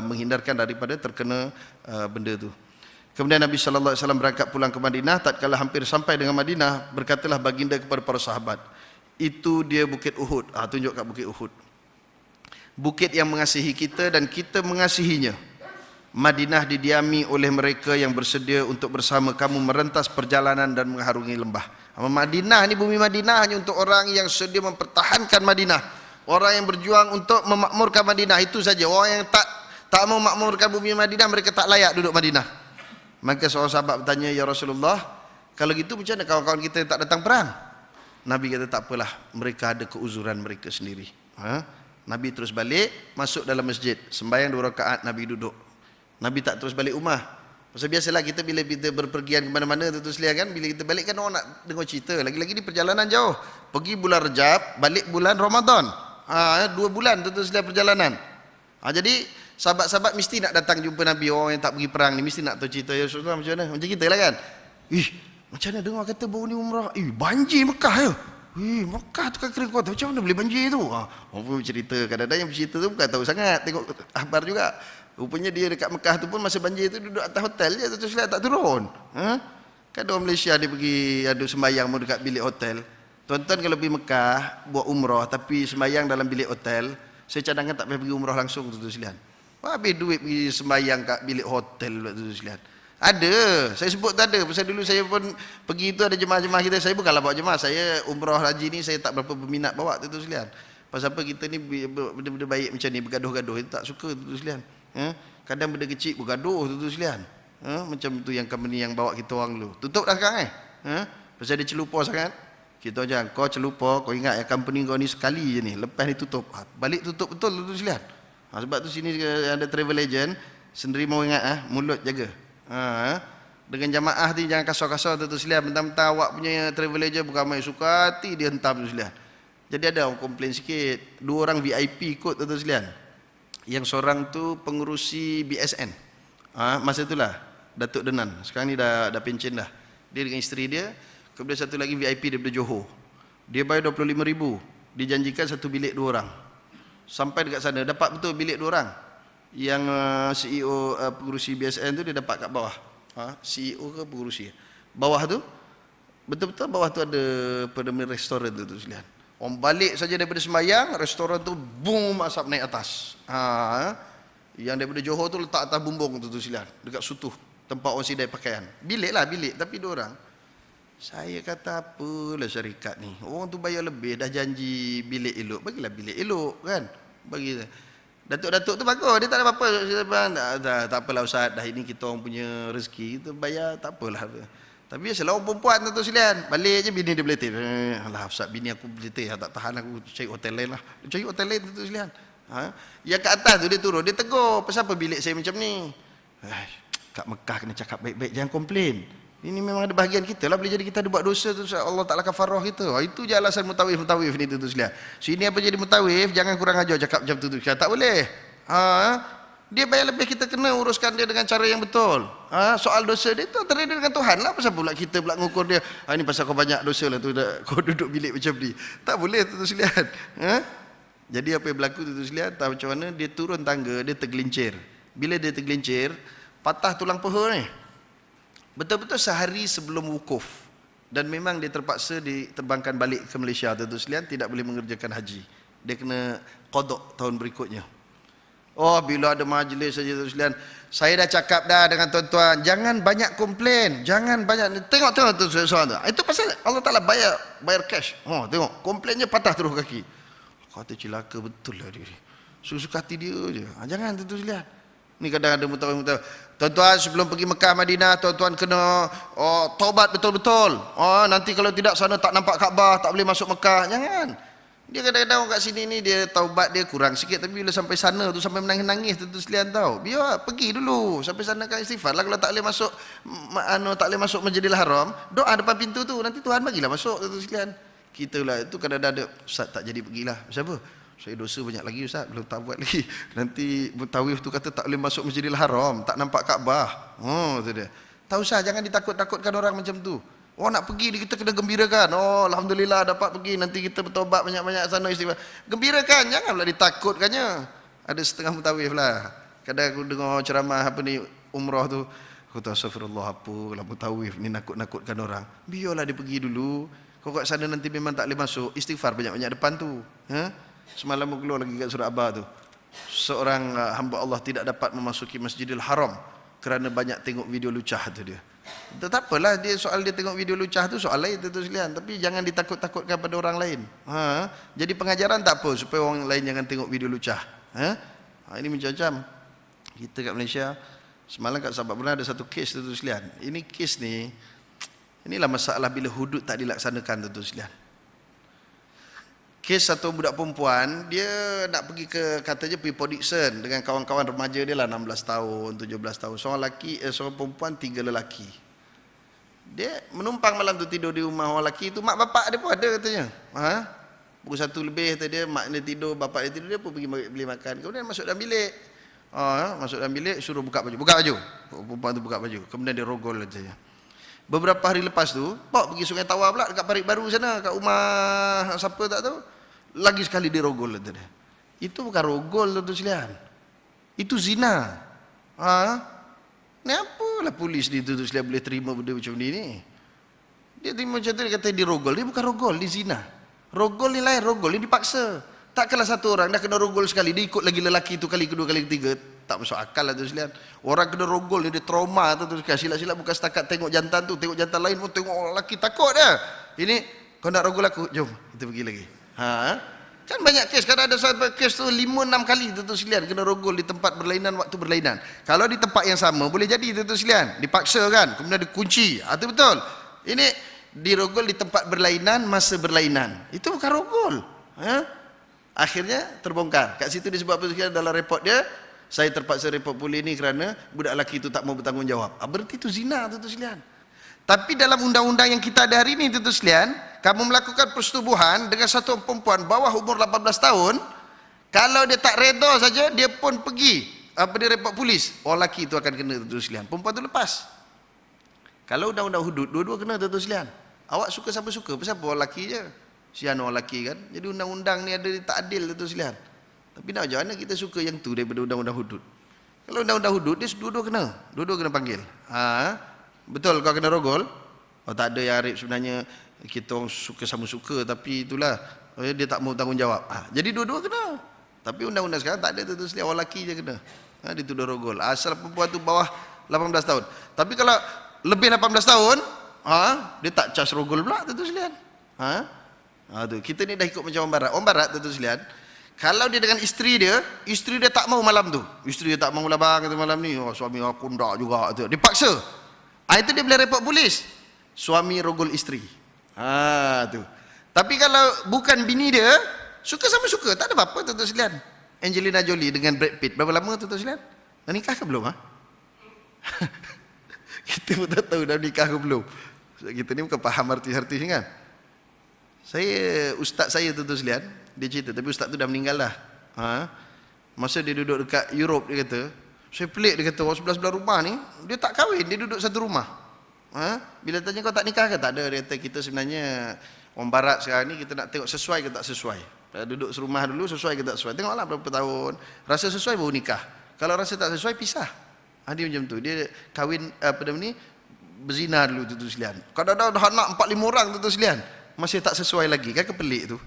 menghindarkan daripada terkena benda tu. Kemudian Nabi SAW berangkat pulang ke Madinah. Tatkala hampir sampai dengan Madinah, berkatalah baginda kepada para sahabat, itu dia Bukit Uhud. Tunjuk kat Bukit Uhud, bukit yang mengasihi kita dan kita mengasihinya. Madinah didiami oleh mereka yang bersedia untuk bersama kamu merentas perjalanan dan mengharungi lembah. Madinah ni, bumi Madinah hanya untuk orang yang sedia mempertahankan Madinah, orang yang berjuang untuk memakmurkan Madinah, itu saja. Orang yang tak mau memakmurkan bumi Madinah, mereka tak layak duduk Madinah. Maka seorang sahabat bertanya, ya Rasulullah, kalau gitu macam mana kawan-kawan kita yang tak datang perang? Nabi kata tak apalah, mereka ada keuzuran mereka sendiri. Nabi terus balik, masuk dalam masjid, sembahyang 2 rakaat, Nabi duduk. Nabi tak terus balik rumah. Pasal biasalah kita bila kita berpergian ke mana-mana tu sekalian kan, bila kita balik kan orang nak dengar cerita, lagi-lagi di perjalanan jauh. Pergi bulan Rejab, balik bulan Ramadan. 2 bulan tu sekalian perjalanan. Jadi sahabat-sahabat mesti nak datang jumpa Nabi. Orang yang tak pergi perang ni mesti nak tahu cerita, ya Rasulullah macam mana? Macam kita lah kan. Macam mana dengar kata baru ni umrah, banjir Mekah ya. Mekah tu kan kering kota, macam mana boleh banjir tu? Orang pun cerita, kadang-kadang yang bercerita tu bukan tahu sangat, tengok akhbar juga. Rupanya dia dekat Mekah tu pun masa banjir tu duduk atas hotel je, tu tak turun. Kan orang Malaysia dia pergi ada sembahyang pun dekat bilik hotel. Tuan-tuan kalau pergi Mekah buat umrah tapi sembahyang dalam bilik hotel, saya cadangkan tak payah pergi umrah langsung tu sekalian. Habis duit pergi sembahyang kat bilik hotel tu sekalian. Ada, saya sebut tak ada. Pasal dulu saya pun pergi tu, ada jemaah-jemaah kita, saya bukanlah bawa jemaah, saya umrah haji ni saya tak berapa berminat bawa tu sekalian. Pasal apa, kita ni benda-benda baik macam ni bergaduh-gaduh, tak suka tu sekalian. Kadang benda kecil bergaduh tu sekalian. Macam tu yang company yang bawa kita orang dulu. Tutup dah sekarang pasal dia celupar sangat. Kita jangan, kau celupar, kau ingat ya company kau ni sekali je ni, lepas ni tutup. Balik tutup betul tu sekalian. Sebab tu sini ada travel agent, sendiri mau ingat mulut jaga. Dengan jamaah ni jangan kasar-kasar tu sekalian. Mentang-mentang awak punya travel agent bukan main, suka hati dia hentam tu sekalian. Jadi ada orang komplain sikit, 2 orang VIP ikut tu sekalian. Yang seorang tu pengurusi BSN. Masa itulah Datuk Denan. Sekarang ni dah pencen dah. Dia dengan isteri dia. Kemudian satu lagi VIP daripada Johor. Dia bayar 25,000. Dijanjikan satu bilik 2 orang. Sampai dekat sana dapat betul bilik 2 orang. Yang CEO pengurusi BSN tu dia dapat kat bawah. CEO ke pengurusi? Bawah tu betul-betul bawah tu ada restoran tu sekalian. Orang balik saja daripada sembahyang, restoran tu boom, asap naik atas. Yang daripada Johor tu letak atas bumbung tu sekalian, dekat Sutuh, tempat orang sidai pakaian. Bilik lah, bilik, tapi 2 orang. Saya kata apalah syarikat ni, orang tu bayar lebih, dah janji bilik elok, bagilah bilik elok kan. Bagi Datuk-datuk tu bagus, dia tak ada apa-apa. Tak apalah Ustaz, dah ini kita orang punya rezeki, kita bayar tak apalah. Tapi biasalah orang perempuan tu sekalian, balik je bini dia beletir. Alah Ustaz, bini aku beletir, tak tahan aku cari hotel lain lah. Cari hotel lain tu sekalian. Yang kat atas tu dia turun, dia tegur, pasal apa bilik saya macam ni? Kat Mekah kena cakap baik-baik, jangan komplain. Ini memang ada bahagian kita lah, boleh jadi kita ada buat dosa tu, Allah Ta'ala kafarah kita. Itu je alasan mutawif ni tu sekalian. Sini apa jadi mutawif, jangan kurang ajar cakap macam tu sekalian. Tak boleh. Dia bayar lebih, kita kena uruskan dia dengan cara yang betul. Soal dosa dia tu antara dia dengan Tuhan lah. Pasal pula kita pula ngukur dia, ini pasal kau banyak dosa lah tu, kau duduk bilik macam ni. Tak boleh tu sekalian. Jadi apa yang berlaku tu sekalian, tahu macam mana, dia turun tangga, dia tergelincir. Bila dia tergelincir, patah tulang paha ni. Betul-betul sehari sebelum wukuf. Dan memang dia terpaksa diterbangkan balik ke Malaysia tu sekalian, tidak boleh mengerjakan haji. Dia kena qada tahun berikutnya. Oh, bila ada majlis saja tuan sekalian, saya dah cakap dah dengan tuan-tuan, jangan banyak komplain, jangan banyak. Tengok tu soal tu. Itu pasal Allah Taala bayar cash. Oh, tengok, komplainnya patah terus kaki. Kata celaka betul lah dia. Suka hati dia je. Jangan tuan sekalian. Ni kadang ada mutawif. Tuan-tuan sebelum pergi Mekah Madinah, tuan-tuan kena taubat betul-betul. Nanti kalau tidak sana tak nampak Kaabah, tak boleh masuk Mekah. Jangan. Dia kadang-kadang kat sini ni dia taubat dia kurang sikit, tapi bila sampai sana tu sampai menangis-nangis tu sekalian tahu. Biar pergi dulu sampai sana kan istighfar lah. Kalau tak boleh masuk tak boleh masuk Masjidil Haram, doa depan pintu tu, nanti Tuhan bagilah masuk tu sekalian. Kita lah itu kadang-kadang ada, ustaz tak jadi pergilah. Siapa? Saya dosa banyak lagi ustaz, belum tak buat lagi. Nanti mutawif tu kata tak boleh masuk Masjidil Haram, tak nampak Kaabah. Tu dia. Tak usah, jangan ditakut-takutkan orang macam tu. Nak pergi kita kena gembirakan. Alhamdulillah dapat pergi, nanti kita bertobat banyak-banyak sana istighfar. Gembirakan, jangan pula ditakutkannya. Ada setengah mutawif lah. Kadang aku dengar ceramah umrah tu, aku tahu astagfirullah apa lah mutawif ni nakut-nakutkan orang. Biarlah dia pergi dulu. Kau kat sana nanti memang tak boleh masuk, istighfar banyak-banyak depan tu. Semalam aku keluar lagi kat Surah Abah tu. Seorang hamba Allah tidak dapat memasuki Masjidil Haram kerana banyak tengok video lucah tu dia. Tak apalah, dia tengok video lucah tu soal lain tu sekalian, tapi jangan ditakut-takutkan pada orang lain. Jadi pengajaran tak apa supaya orang lain jangan tengok video lucah. Ini macam-macam. Kita kat Malaysia semalam kat Sabak pernah ada satu kes tu sekalian. Ini kes ni, inilah masalah bila hudud tak dilaksanakan tu sekalian. Kes satu budak perempuan, dia nak pergi katanya pergi Port Dickson dengan kawan-kawan remaja dia lah, 16 tahun, 17 tahun. Seorang perempuan, 3 lelaki. Dia menumpang malam tu, tidur di rumah orang lelaki tu. Mak bapak dia pun ada katanya. Pukul 1 lebih tadi, mak dia tidur, bapak dia tidur, dia pun pergi beli makan. Kemudian masuk dalam bilik. Masuk dalam bilik, suruh buka baju. Perempuan tu buka baju. Kemudian dia rogol katanya. Beberapa hari lepas tu, pergi Sungai Tawar pula dekat Parit Baru sana, kat rumah siapa tak tahu. Lagi sekali dia rogol tadi. Itu bukan rogol tu sekalian. Itu zina. Ni apalah polis ni tu sekalian boleh terima benda macam ni. Dia terima macam tu, dia kata dia rogol. Dia bukan rogol, dia zina. Rogol ni lain, rogol ni dipaksa. Takkanlah satu orang dah kena rogol sekali, dia ikut lagi lelaki tu kali kedua, kali ketiga. Tak masuk akal lah tu sekalian. Orang kena rogol ni dia trauma tu sekalian. Silap-silap bukan setakat tengok jantan tu, tengok jantan lain pun tengok orang lelaki takut dah. Ini kau nak rogol aku, jom kita pergi lagi. Kan banyak kes, kadang ada sampai kes tu 5-6 kali tu sekalian kena rogol di tempat berlainan, waktu berlainan. Kalau di tempat yang sama boleh jadi tu sekalian, dipaksa kan, kemudian dikunci. Itu betul. Ini dirogol di tempat berlainan, masa berlainan. Itu bukan rogol. Akhirnya terbongkar. Kat situ disebut apa sekalian dalam report dia, saya terpaksa report polis ni kerana budak lelaki itu tak mau bertanggungjawab. Berarti itu zina tu sekalian. Tapi dalam undang-undang yang kita ada hari ini tu sekalian, kamu melakukan persetubuhan dengan satu perempuan bawah umur 18 tahun, kalau dia tak reda saja, dia pun pergi dia report polis, orang lelaki itu akan kena tu sekalian. Perempuan tu lepas. Kalau undang-undang hudud, dua-dua kena tu sekalian. Awak suka siapa suka, pasal orang lelaki je. Sian orang lelaki kan. Jadi undang-undang ni ada tak adil tu sekalian. Tapi nak macam mana kita suka yang tu daripada undang-undang hudud. Kalau undang-undang hudud, dia dua-dua kena panggil. Betul kau kena rogol? Tak ada yang Arif sebenarnya kita orang suka sama suka, tapi itulah dia tak mau tanggungjawab. Jadi dua-dua kena. Tapi undang-undang sekarang tak ada tu sekalian, orang lelaki je kena. Dituduh rogol. Asal perempuan tu bawah 18 tahun. Tapi kalau lebih 18 tahun, dia tak cas rogol pula tu sekalian. Tu kita ni dah ikut macam orang barat. Orang barat tu sekalian, kalau dia dengan isteri dia tak mau malam tu. Isteri dia tak mau lah bang kata malam ni. Suami aku ndak juga tu. Dipaksa. Itu dia boleh report polis. Suami rogol isteri. Tu. Tapi kalau bukan bini dia, suka sama suka, tak ada apa-apa tu sekalian. Angelina Jolie dengan Brad Pitt, berapa lama tu sekalian? Dah nikah ke belum? Kita pun tak tahu dah nikah ke belum. Kita ni bukan faham artis-artis ni kan. Ustaz saya tu sekalian, dia cerita, tapi ustaz tu dah meninggal dah. Masa dia duduk dekat Europe, dia kata, saya pelik, dia kata, orang sebelah-sebelah rumah ni, dia tak kahwin, dia duduk satu rumah. Bila tanya kau tak nikah ke? Tak ada. Dia kata kita sebenarnya orang barat sekarang ni, kita nak tengok sesuai ke tak sesuai. Duduk serumah dulu, sesuai ke tak sesuai. Tengoklah berapa tahun, rasa sesuai baru nikah. Kalau rasa tak sesuai, pisah. Dia macam tu, dia kahwin berzina dulu tu sekalian. Kadang-kadang dah anak 4-5 orang tu sekalian, masih tak sesuai lagi, kan kepelik tu.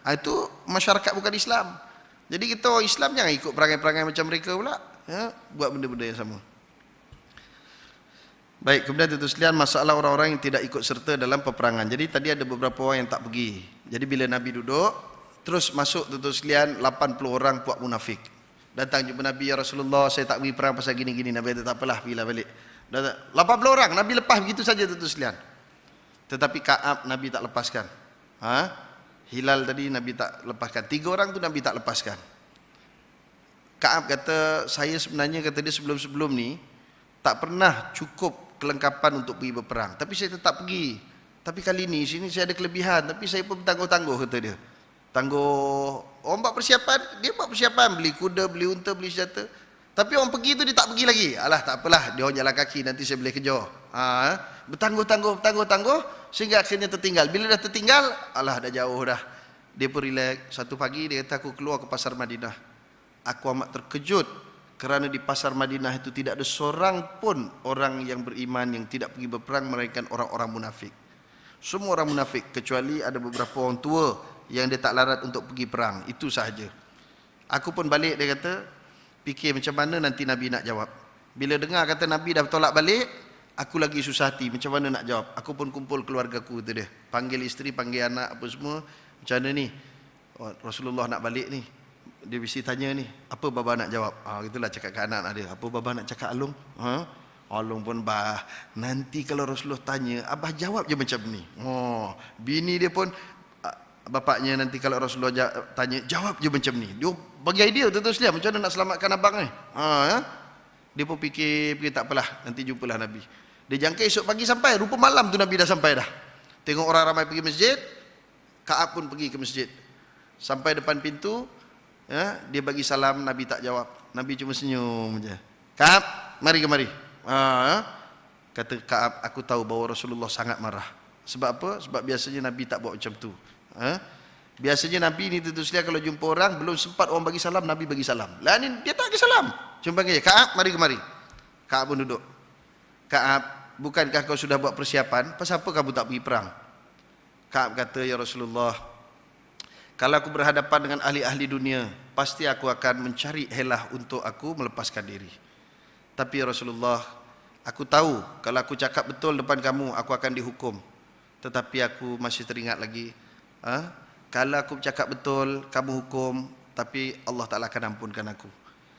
Itu masyarakat bukan Islam. Jadi kita orang Islam jangan ikut perangai-perangai macam mereka pula, ya, buat benda-benda yang sama. Baik, kemudian tuan-tuan sekalian, masalah orang-orang yang tidak ikut serta dalam peperangan. Jadi tadi ada beberapa orang yang tak pergi. Jadi bila Nabi duduk, terus masuk tuan-tuan sekalian 80 orang puak munafik. Datang jumpa Nabi, ya Rasulullah, saya tak pergi perang pasal gini-gini. Nabi kata, tak apalah, pergilah balik. 80 orang, Nabi lepas begitu saja tuan-tuan sekalian. Tetapi Ka'ab Nabi tak lepaskan. Hilal tadi Nabi tak lepaskan. 3 orang tu Nabi tak lepaskan. Ka'ab kata, saya sebenarnya kata dia sebelum-sebelum ni tak pernah cukup kelengkapan untuk pergi berperang. Tapi saya tetap pergi. Tapi kali ni sini saya ada kelebihan. Tapi saya pun bertangguh-tangguh kata dia. Tangguh. Orang buat persiapan, dia buat persiapan. Beli kuda, beli unta, beli senjata. Tapi orang pergi tu dia tak pergi lagi. Alah tak apalah, dia orang jalan kaki, nanti saya boleh kejar. Bertangguh-tangguh sehingga akhirnya tertinggal. Bila dah tertinggal, alah dah jauh dah. Dia pun relax. Satu pagi dia kata, aku keluar ke pasar Madinah. Aku amat terkejut kerana di pasar Madinah itu tidak ada seorang pun orang yang beriman yang tidak pergi berperang melainkan orang-orang munafik. Semua orang munafik kecuali ada beberapa orang tua yang dia tak larat untuk pergi perang. Itu sahaja. Aku pun balik, dia kata, fikir macam mana nanti Nabi nak jawab. Bila dengar kata Nabi dah tolak balik, aku lagi susah hati, macam mana nak jawab. Aku pun kumpul keluarga aku tu dia. Panggil isteri, panggil anak, apa semua. Macam mana ni? Rasulullah nak balik ni. Dia mesti tanya ni, apa baba nak jawab? Itulah cakap ke anak dia. Apa baba nak cakap Alung? Alung pun, bah, nanti kalau Rasulullah tanya, abah jawab je macam ni. Bini dia pun, bapaknya nanti kalau Rasulullah tanya, jawab je macam ni. Dia bagi idea tu sekalian, macam mana nak selamatkan abang ni. Dia pun fikir tak apalah, nanti jumpalah Nabi. Dia jangka esok pagi sampai, rupa malam tu Nabi dah sampai dah. Tengok orang ramai pergi masjid, Ka'ab pun pergi ke masjid. Sampai depan pintu, dia bagi salam, Nabi tak jawab. Nabi cuma senyum je. Ka'ab, mari kemari. Kata Ka'ab, aku tahu bahawa Rasulullah sangat marah. Sebab apa? Sebab biasanya Nabi tak buat macam tu. Biasanya Nabi ni tentu saja kalau jumpa orang, belum sempat orang bagi salam, Nabi bagi salam. Lah ni dia tak bagi salam. Cuma panggil, Ka'ab, mari kemari. Ka'ab pun duduk. Ka'ab, bukankah kau sudah buat persiapan? Pasal apa kamu tak pergi perang? Ka'ab kata, ya Rasulullah, kalau aku berhadapan dengan ahli-ahli dunia, pasti aku akan mencari helah untuk aku melepaskan diri. Tapi ya Rasulullah, aku tahu kalau aku cakap betul depan kamu, aku akan dihukum. Tetapi aku masih teringat lagi, kalau aku cakap betul, kamu hukum, tapi Allah Ta'ala akan ampunkan aku.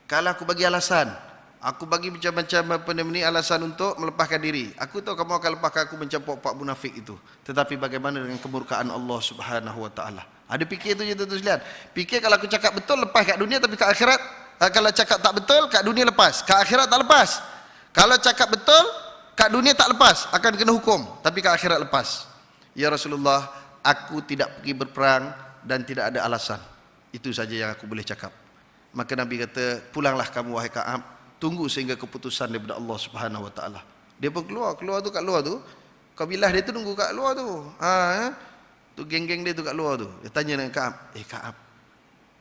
Kalau aku bagi alasan, aku bagi macam-macam alasan untuk melepaskan diri, aku tahu kamu akan lepaskan aku macam puak-puak munafik itu. Tetapi bagaimana dengan kemurkaan Allah Subhanahu Wa Ta'ala? Ada fikir tu je tuan-tuan sekalian. Fikir kalau aku cakap betul lepas kat dunia, tapi kat akhirat, kalau cakap tak betul kat dunia lepas, kat akhirat tak lepas. Kalau cakap betul kat dunia tak lepas, akan kena hukum, tapi kat akhirat lepas. Ya Rasulullah, aku tidak pergi berperang dan tidak ada alasan. Itu saja yang aku boleh cakap. Maka Nabi kata, pulanglah kamu wahai Ka'ab, tunggu sehingga keputusan daripada Allah Subhanahu Wa Ta'ala. Dia pun keluar tu kat luar tu. Kabilah dia tu nunggu kat luar tu. Tu geng-geng dia tu kat luar tu. Dia tanya dengan Ka'ab, Ka'ab,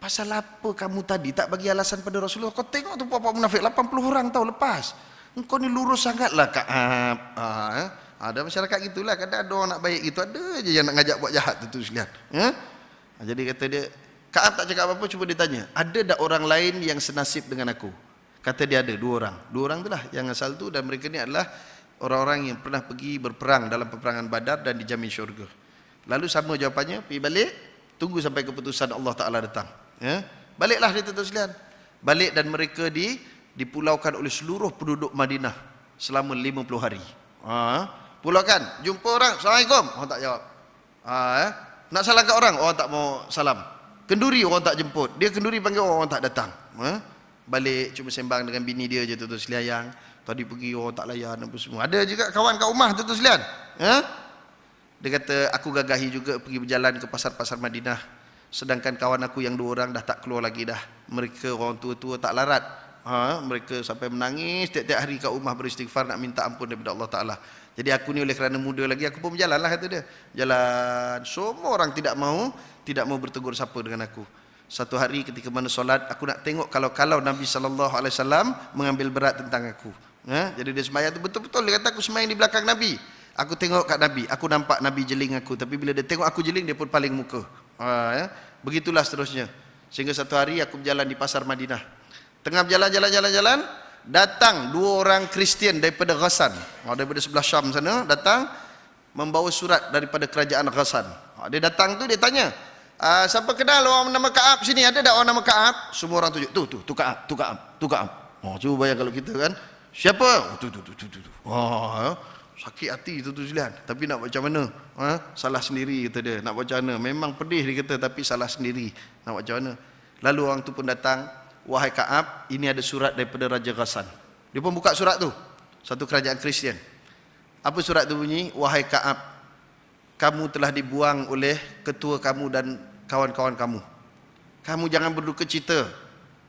pasal apa kamu tadi tak bagi alasan pada Rasulullah? Kau tengok tu puak-puak munafik, 80 orang tahu lepas. Engkau ni lurus sangatlah Ka'ab. Ada masyarakat gitulah, kadang ada orang nak baik gitu, ada je yang nak ngajak buat jahat tu sekalian. Jadi kata dia, Ka'ab tak cakap apa-apa, cuma dia tanya, ada tak orang lain yang senasib dengan aku? Kata dia ada, 2 orang. 2 orang itulah yang asal tu, dan mereka ni adalah orang-orang yang pernah pergi berperang dalam peperangan Badar dan dijamin syurga. Lalu sama jawapannya, pergi balik, tunggu sampai keputusan Allah Ta'ala datang. Baliklah dia tuan-tuan sekalian. Balik, dan mereka dipulaukan oleh seluruh penduduk Madinah selama 50 hari. Pulaukan, jumpa orang, Assalamualaikum, orang tak jawab. Nak salam kat orang, orang tak mau salam. Kenduri, orang tak jemput. Dia kenduri panggil, orang tak datang. Balik cuma sembang dengan bini dia je tuan-tuan sekalian. Tadi pergi orang tak layan apa semua. Ada juga kawan kat rumah tuan-tuan sekalian. Dia kata, aku gagahi juga pergi berjalan ke pasar-pasar Madinah. Sedangkan kawan aku yang 2 orang dah tak keluar lagi dah. Mereka orang tua-tua tak larat. Mereka sampai menangis tiap-tiap hari kat rumah beristighfar nak minta ampun daripada Allah Ta'ala. Jadi aku ni oleh kerana muda lagi, aku pun berjalan lah kata dia. Jalan, semua orang tidak mau bertegur sapa dengan aku. Satu hari ketika mana solat, aku nak tengok kalau Nabi SAW mengambil berat tentang aku. Jadi dia sembahyang tu betul-betul, dia kata aku sembahyang di belakang Nabi. Aku tengok kat Nabi, aku nampak Nabi jeling aku. Tapi bila dia tengok aku jeling, dia pun paling muka. Begitulah seterusnya. Sehingga satu hari aku berjalan di pasar Madinah. Tengah berjalan, datang dua orang Kristian daripada Ghassan, daripada sebelah Syam sana, datang membawa surat daripada kerajaan Ghassan. Dia datang tu, dia tanya, siapa kenal orang nama Ka'ab sini? Ada tak orang nama Ka'ab? Semua orang tunjuk, tu Ka'ab. Cuba bayang kalau kita kan, siapa? Tu. Sakit hati tu sekalian. Tapi nak macam mana? Salah sendiri kata dia. Nak macam mana? Memang pedih dia kata, tapi salah sendiri. Nak macam mana? Lalu orang tu pun datang, wahai Ka'ab, ini ada surat daripada Raja Ghassan. Dia pun buka surat tu. Satu kerajaan Kristian. Apa surat tu bunyi? Wahai Ka'ab, kamu telah dibuang oleh ketua kamu dan kawan-kawan kamu. Kamu jangan berduka cita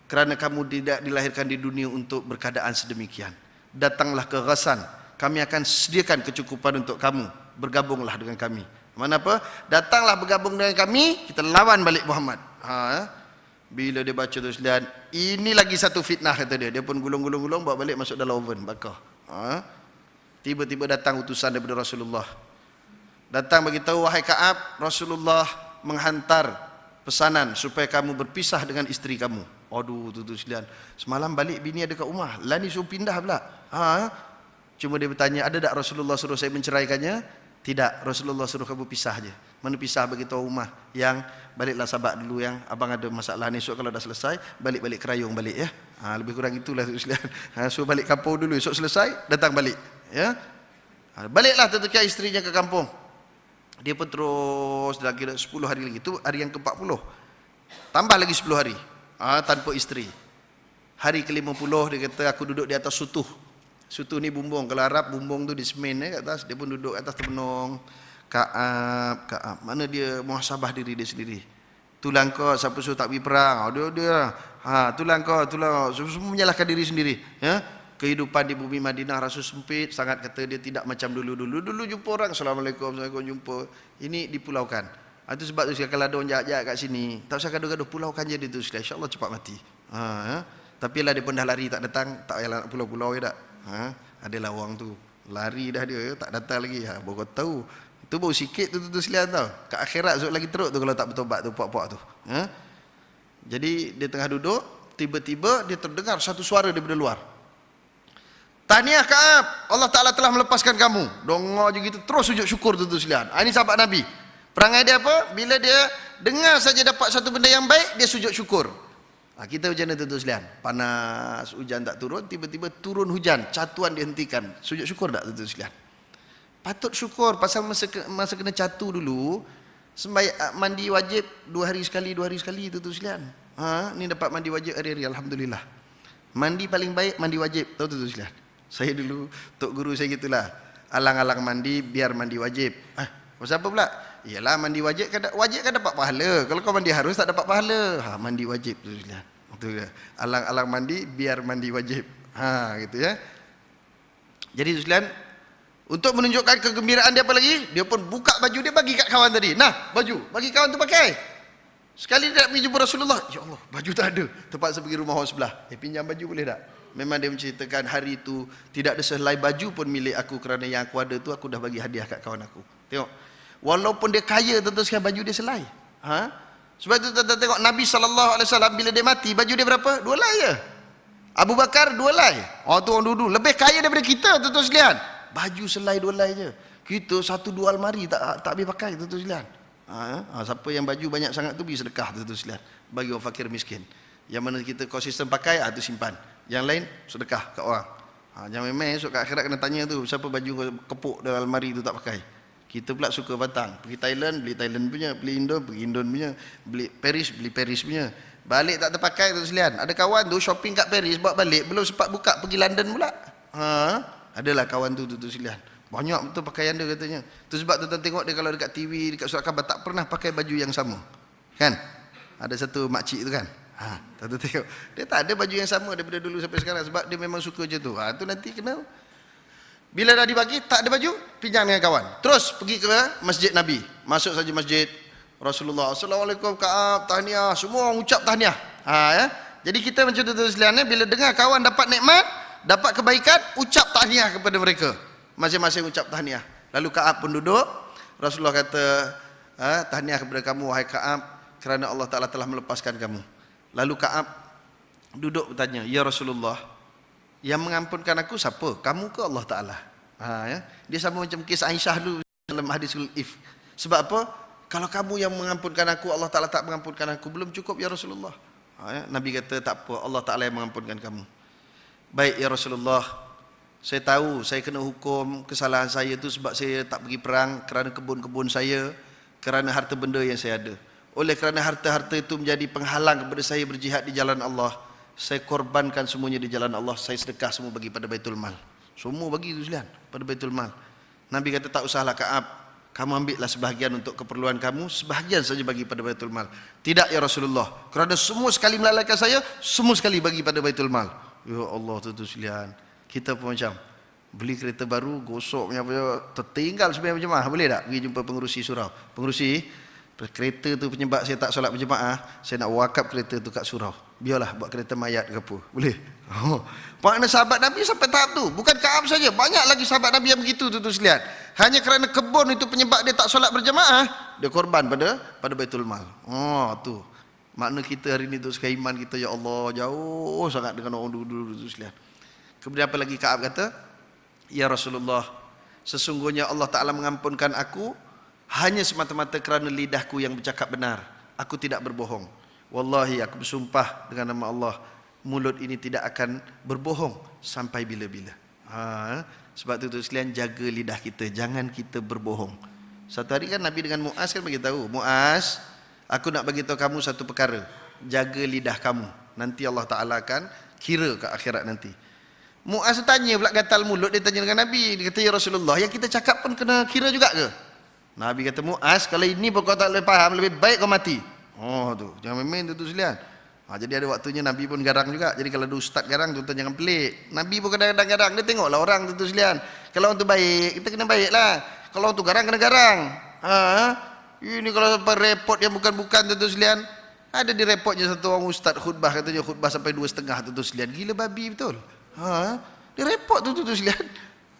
kerana kamu tidak dilahirkan di dunia untuk berkeadaan sedemikian. Datanglah ke Ghassan. Kami akan sediakan kecukupan untuk kamu. Bergabunglah dengan kami. Mana apa? Datanglah bergabung dengan kami, kita lawan balik Muhammad. Bila dia baca tu sekalian, ini lagi satu fitnah kata dia. Dia pun gulung-gulung bawa balik masuk dalam oven bakar. Tiba-tiba datang utusan daripada Rasulullah. Datang bagi tahu, wahai Ka'ab, Rasulullah menghantar pesanan supaya kamu berpisah dengan isteri kamu. Aduh, tu sekalian. Semalam balik bini ada kat rumah. Lah ni suruh pindah pula. Cuma dia bertanya, ada tak Rasulullah suruh saya menceraikannya? Tidak, Rasulullah suruh kamu pisah je. Mana pisah bagi tahu rumah, yang baliklah sahabat dulu, yang abang ada masalah ni, esok kalau dah selesai balik kerayung balik ya. Lebih kurang itulah tu sekalian. Suruh balik kampung dulu, esok selesai datang balik ya. Baliklah tetapi isterinya ke kampung. Dia pun terus dah kira 10 hari lagi. Itu hari yang ke-40. Tambah lagi 10 hari tanpa isteri. Hari ke-50 dia kata, aku duduk di atas sutuh. Sutuh ni bumbung. Kalau Arab bumbung tu di semen kat atas. Dia pun duduk atas terbenung. Ka'ab. Mana dia muhasabah diri dia sendiri. Tulang kau siapa suruh tak pergi perang? Dia. Tulang kau. Semua menyalahkan diri sendiri. Ya. Kehidupan di bumi Madinah rasa sempit sangat, kata dia tidak macam dulu jumpa orang, Assalamualaikum jumpa. Ini dipulaukan. Itu sebab tu kalau ada orang jahat-jahat kat sini, tak usah gaduh-gaduh, pulaukan je dia tu sekali, insya-Allah cepat mati. Tapi lah dia pun dah lari tak datang, tak payah nak pulau-pulau je tak. Adalah orang tu lari dah dia, tak datang lagi. Baru kau tahu. Itu baru sikit tu sekalian tau. Kat akhirat zuk lagi teruk tu kalau tak bertobat tu puak-puak tu. Jadi dia tengah duduk, tiba-tiba dia terdengar satu suara daripada luar. Tahniah Ka'ab, Allah Ta'ala telah melepaskan kamu. Dengar je gitu, terus sujud syukur tu sekalian. Ini sahabat Nabi. Perangai dia apa? Bila dia dengar saja dapat satu benda yang baik, dia sujud syukur. Kita macam mana tu sekalian? Panas, hujan tak turun, tiba-tiba turun hujan, catuan dihentikan. Sujud syukur tak tu sekalian? Patut syukur, pasal masa kena catu dulu, mandi wajib 2 hari sekali tu sekalian. Ni dapat mandi wajib hari-hari, alhamdulillah. Mandi paling baik mandi wajib, tahu tu sekalian? Saya dulu, tok guru saya gitulah. Alang-alang mandi biar mandi wajib. Pasal apa pula? Iyalah mandi wajib kan dapat pahala. Kalau kau mandi harus tak dapat pahala. Mandi wajib tu sekalian. Itu dia. Alang-alang mandi biar mandi wajib. Gitu ya. Jadi tu sekalian, untuk menunjukkan kegembiraan dia apa lagi? Dia pun buka baju dia bagi kat kawan tadi. Nah, baju bagi kawan tu pakai. Sekali dia nak pergi jumpa Rasulullah, ya Allah, baju tak ada. Terpaksa pergi rumah orang sebelah. Pinjam baju boleh tak? Memang dia menceritakan hari itu tidak ada sehelai baju pun milik aku, kerana yang aku ada tu aku dah bagi hadiah kat kawan aku. Tengok. Walaupun dia kaya, tentu sekali baju dia selai. Sebab itu tengok Nabi SAW bila dia mati, baju dia berapa? 2 helai je. Abu Bakar 2 helai. Tu orang dulu lebih kaya daripada kita, tentu sekalian. Baju selai 2 helai je. Kita 1-2 almari tak habis pakai, tentu sekalian. Siapa yang baju banyak sangat tu pergi sedekah, tentu sekalian, bagi orang fakir miskin. Yang mana kita konsisten pakai, tu simpan. Yang lain sedekah kat orang. Jangan main-main, esok kat akhirat kena tanya tu, siapa baju kepuk dalam almari tu tak pakai. Kita pula suka batang. Pergi Thailand, beli Thailand punya. Beli Indo, pergi Indon punya. Beli Paris, beli Paris punya. Balik tak terpakai tu sekalian. Ada kawan tu shopping kat Paris, bawa balik, belum sempat buka, pergi London pula. Adalah kawan tu sekalian. Banyak betul pakaian dia katanya. Tu sebab tuan-tuan tengok dia kalau dekat TV, dekat surat khabar, tak pernah pakai baju yang sama. Kan? Ada satu makcik tu kan? Tuan-tuan tengok. Dia tak ada baju yang sama daripada dulu sampai sekarang. Sebab dia memang suka je tu. Tu nanti kena. Bila dah dibagi, tak ada baju, pinjam dengan kawan. Terus pergi ke masjid Nabi. Masuk saja masjid Rasulullah. Assalamualaikum Ka'ab, tahniah. Semua orang ucap tahniah. Ya. Jadi kita macam tu sekalian, bila dengar kawan dapat nikmat, dapat kebaikan, ucap tahniah kepada mereka. Masing-masing ucap tahniah. Lalu Ka'ab pun duduk. Rasulullah kata, tahniah kepada kamu wahai Ka'ab, kerana Allah Ta'ala telah melepaskan kamu. Lalu Ka'ab duduk bertanya, ya Rasulullah, yang mengampunkan aku siapa? Kamu ke Allah Ta'ala? Ya. Dia sama macam kes Aisyah dulu dalam hadisul if. Sebab apa? Kalau kamu yang mengampunkan aku, Allah Ta'ala tak mengampunkan aku, belum cukup ya Rasulullah. Ya. Nabi kata tak apa, Allah Ta'ala yang mengampunkan kamu. Baik ya Rasulullah, saya tahu saya kena hukum kesalahan saya itu sebab saya tak pergi perang kerana kebun-kebun saya, kerana harta benda yang saya ada. Oleh kerana harta-harta itu menjadi penghalang kepada saya berjihad di jalan Allah, saya korbankan semuanya di jalan Allah, saya sedekah semua bagi pada Baitul Mal. Semua bagi itu sekalian pada Baitul Mal. Nabi kata tak usahlah Ka'ab, kamu ambillah sebahagian untuk keperluan kamu, sebahagian saja bagi pada Baitul Mal. Tidak ya Rasulullah, kerana semua sekali melalaikan saya, semua sekali bagi pada Baitul Mal. Ya Allah tuan-tuan sekalian, kita pun macam beli kereta baru, gosok punya tertinggal sebenarnya berjemaah, boleh tak pergi jumpa pengurusi surau? Pengurusi, kereta tu penyebab saya tak solat berjemaah, saya nak wakaf kereta tu kat surau, biarlah buat kereta mayat ke apa, boleh? Makna sahabat Nabi sampai tahap tu. Bukan Ka'ab saja, banyak lagi sahabat Nabi yang begitu tu sekalian. Hanya kerana kebun itu penyebab dia tak solat berjemaah, dia korban pada Baitul Mal. Tu makna kita hari ni tu sekali iman kita, ya Allah, jauh sangat dengan orang dulu tu sekalian. Kemudian apa lagi Ka'ab kata? Ya Rasulullah, sesungguhnya Allah Ta'ala mengampunkan aku hanya semata-mata kerana lidahku yang bercakap benar. Aku tidak berbohong. Wallahi, aku bersumpah dengan nama Allah, mulut ini tidak akan berbohong sampai bila-bila. Sebab tu sekalian, jaga lidah kita, jangan kita berbohong. Satu hari kan Nabi dengan Muaz kan bagi tahu, Muaz, aku nak bagi tahu kamu satu perkara, jaga lidah kamu, nanti Allah Ta'ala akan kira ke akhirat nanti. Muaz tanya pula gatal mulut, dia tanya dengan Nabi, dia kata ya Rasulullah, yang kita cakap pun kena kira juga ke? Nabi kata, Muaz, kalau ini pun kau tak boleh faham, lebih baik kau mati. Tu jangan main-main tu sekalian. Jadi ada waktunya Nabi pun garang juga. Jadi kalau ada ustaz garang, tuan-tuan jangan pelik. Nabi pun kadang-kadang garang, dia tengoklah orang tu sekalian. Kalau orang tu baik, kita kena baik lah. Kalau orang tu garang, kena garang. Ini kalau sampai repot yang bukan-bukan tu sekalian. Ada di repotnya satu orang ustaz khutbah, katanya khutbah sampai 2,5 tu sekalian. Gila babi betul. Dia repot tu sekalian.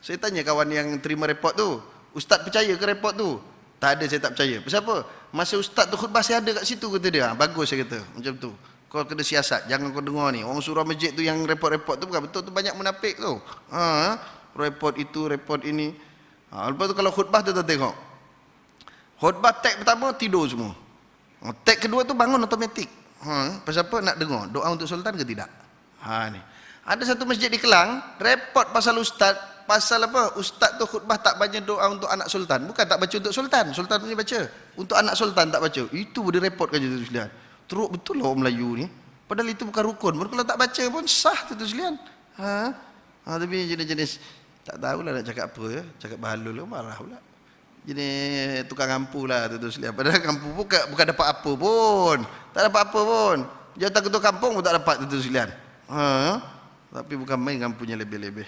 Saya tanya kawan yang terima repot tu, ustaz percaya ke repot tu? Tak ada, saya tak percaya. Pasal apa? Masa ustaz tu khutbah saya ada kat situ, kata dia. Bagus, saya kata macam tu. Kau kena siasat, jangan kau dengar ni orang surau masjid tu yang repot-repot tu, bukan betul tu, banyak munafik tu. Repot itu, repot ini. Lepas tu kalau khutbah tu tengok, khutbah tag pertama tidur semua, tag kedua tu bangun automatik. Pasal apa? Nak dengar doa untuk sultan ke tidak? Ni ada satu masjid di Kelang, repot pasal ustaz. Pasal apa? Ustaz tu khutbah tak baca doa untuk anak sultan. Bukan tak baca untuk sultan, sultan punya baca. Untuk anak sultan tak baca. Itu dia repot kan tu sekalian. Teruk betul lah orang Melayu ni. Padahal itu bukan rukun. Kalau tak baca pun sah tu sekalian. Tapi jenis-jenis tak tahulah nak cakap apa ya. Cakap bahalul lah, marah pula. Jenis tukang ngampu lah tu sekalian. Padahal ngampu bukan dapat apa pun. Tak dapat apa pun. Jawatan ketua kampung pun tak dapat tu sekalian. Tapi bukan main ngampunya lebih-lebih.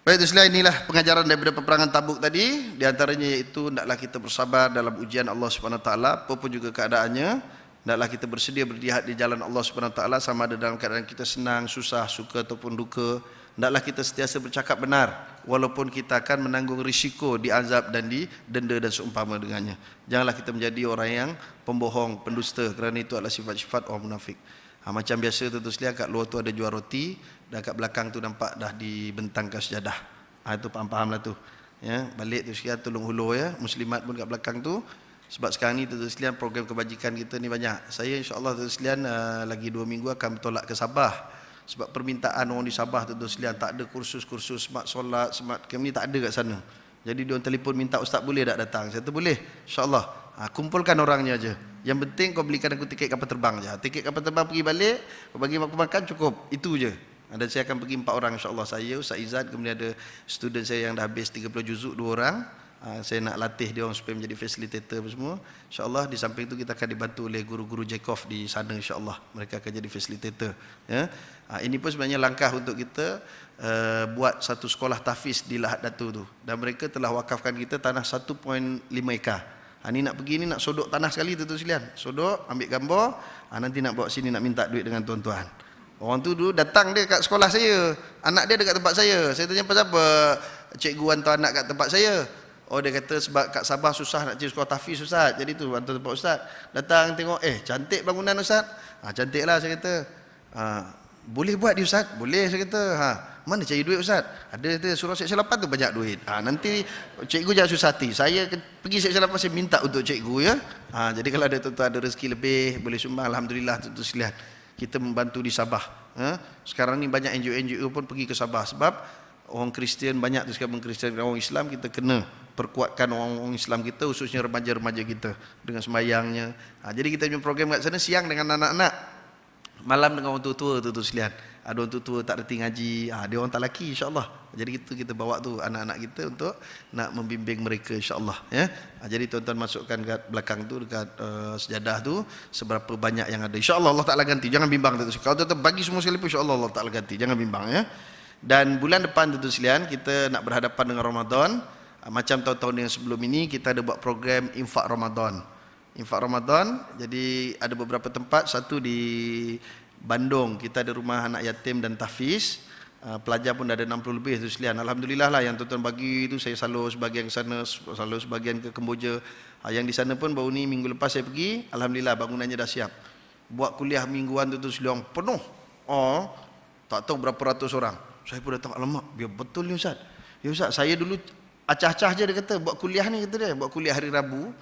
Baik, itu selain inilah pengajaran daripada peperangan Tabuk tadi. Di antaranya iaitu hendaklah kita bersabar dalam ujian Allah Subhanahu Wa Taala, apapun juga keadaannya. Hendaklah kita bersedia berjihad di jalan Allah Subhanahu Wa Taala, sama ada dalam keadaan kita senang, susah, suka ataupun duka. Hendaklah kita sentiasa bercakap benar walaupun kita akan menanggung risiko diazab dan didenda dan seumpama dengannya. Janganlah kita menjadi orang yang pembohong, pendusta, kerana itu adalah sifat-sifat orang munafik. Macam biasa tu sekalian, kat luar tu ada jual roti, dan kat belakang tu nampak dah dibentangkan sejadah. Itu faham lah tu. Ya, balik tu sekalian, tolong hulur ya, muslimat pun kat belakang tu. Sebab sekarang ni tu sekalian, program kebajikan kita ni banyak. Saya insya-Allah tu sekalian lagi 2 minggu akan bertolak ke Sabah. Sebab permintaan orang di Sabah tu sekalian, tak ada kursus-kursus smart solat, smart camp ni tak ada kat sana. Jadi dia orang telefon minta, ustaz boleh tak datang? Saya kata boleh, insya-Allah. Kumpulkan orangnya aja. Yang penting kau belikan aku tiket kapal terbang je. Tiket kapal terbang pergi balik, kau bagi aku makan cukup. Itu je. Dan saya akan pergi 4 orang insya-Allah. Saya, Ustaz Izzat, kemudian ada student saya yang dah habis 30 juzuk 2 orang. Saya nak latih dia orang supaya menjadi facilitator semua. Insya-Allah di samping itu kita akan dibantu oleh guru-guru Jacob di sana insya-Allah. Mereka akan jadi facilitator, ya. Ini pun sebenarnya langkah untuk kita buat satu sekolah tahfiz di Lahad Datu tu. Dan mereka telah wakafkan kita tanah 1.5 ekar. Ni nak pergi ni nak sodok tanah sekali tu sekalian. Sodok, ambil gambar, nanti nak bawa sini nak minta duit dengan tuan-tuan. Orang tu dulu datang dia kat sekolah saya. Anak dia dekat tempat saya. Saya tanya pasal apa cikgu hantar anak kat tempat saya. Oh dia kata sebab kat Sabah susah nak cari sekolah tahfiz Ustaz. Jadi tu bantu tempat Ustaz. Datang tengok, cantik bangunan Ustaz. Cantik lah saya kata. Boleh buat dia Ustaz? Boleh saya kata. Mana cari duit Ustaz? Ada surau Seksyen 8 tu banyak duit. Nanti cikgu jangan susah hati. Saya pergi Seksyen 8 saya minta untuk cikgu ya. Jadi kalau ada tuan-tuan ada rezeki lebih boleh sumbang, alhamdulillah tuan-tuan sekalian. Kita membantu di Sabah. Sekarang ni banyak NGO pun pergi ke Sabah sebab orang Kristian banyak tu sekarang mengkristiankan orang Islam. Kita kena perkuatkan orang Islam kita, khususnya remaja-remaja kita dengan sembahyangnya. Jadi kita punya program kat sana siang dengan anak-anak, malam dengan orang tua-tua tu sekalian. Ada orang tua-tua tak reti ngaji, dia orang tak laki insya-Allah. Jadi kita bawa tu anak-anak kita untuk nak membimbing mereka insya-Allah ya. Jadi tuan-tuan masukkan kat belakang tu dekat sejadah tu seberapa banyak yang ada. Insya-Allah Allah Taala ganti. Jangan bimbang tu. Kalau tuan-tuan bagi semua sekali pun insya-Allah Allah Taala ganti. Jangan bimbang ya. Dan bulan depan tuan-tuan sekalian kita nak berhadapan dengan Ramadan. Macam tahun-tahun yang sebelum ini kita ada buat program infak Ramadan. Infak Ramadan, jadi ada beberapa tempat, satu di Bandung, kita ada rumah anak yatim dan tahfiz. Pelajar pun dah ada 60 lebih tu sekalian. Alhamdulillah lah yang tuan-tuan bagi tu saya salur sebahagian ke sana, salur sebahagian ke Kemboja. Yang di sana pun baru ni minggu lepas saya pergi, alhamdulillah bangunannya dah siap. Buat kuliah mingguan tu sekalian penuh. Tak tahu berapa ratus orang. Saya pun datang, alamak, biar betul ni Ustaz. Ya Ustaz, saya dulu acah-acah je dia kata buat kuliah ni, kata dia buat kuliah hari Rabu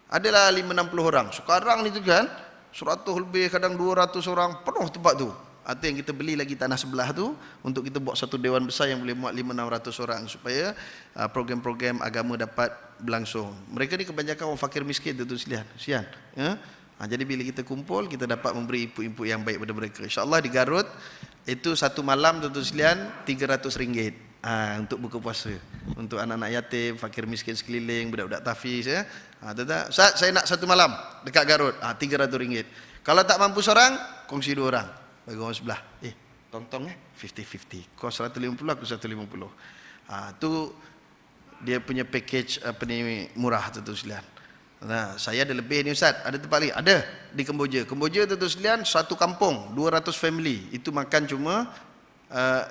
adalah 5-60 orang. Sekarang ni tu kan 100 lebih, kadang 200 orang, penuh tempat tu. Itu yang kita beli lagi tanah sebelah tu untuk kita buat satu dewan besar yang boleh muat 500-600 orang supaya program-program agama dapat berlangsung. Mereka ni kebanyakan orang fakir miskin tu sekalian. Sian. Jadi bila kita kumpul kita dapat memberi input-input yang baik pada mereka. InsyaAllah di Garut itu satu malam tu sekalian RM300 untuk buka puasa untuk anak-anak yatim, fakir miskin sekeliling, budak-budak tahfiz ya. Ustaz, saya nak satu malam dekat Garut, RM300. Kalau tak mampu seorang, kongsi 2 orang bagi orang sebelah. Tong-tong 50-50. Kau 150, aku 150. Tu dia punya package murah tu sekalian. Saya ada lebih ni Ustaz, ada tempat lagi? Ada di Kemboja. Kemboja tu sekalian satu kampung, 200 family. Itu makan cuma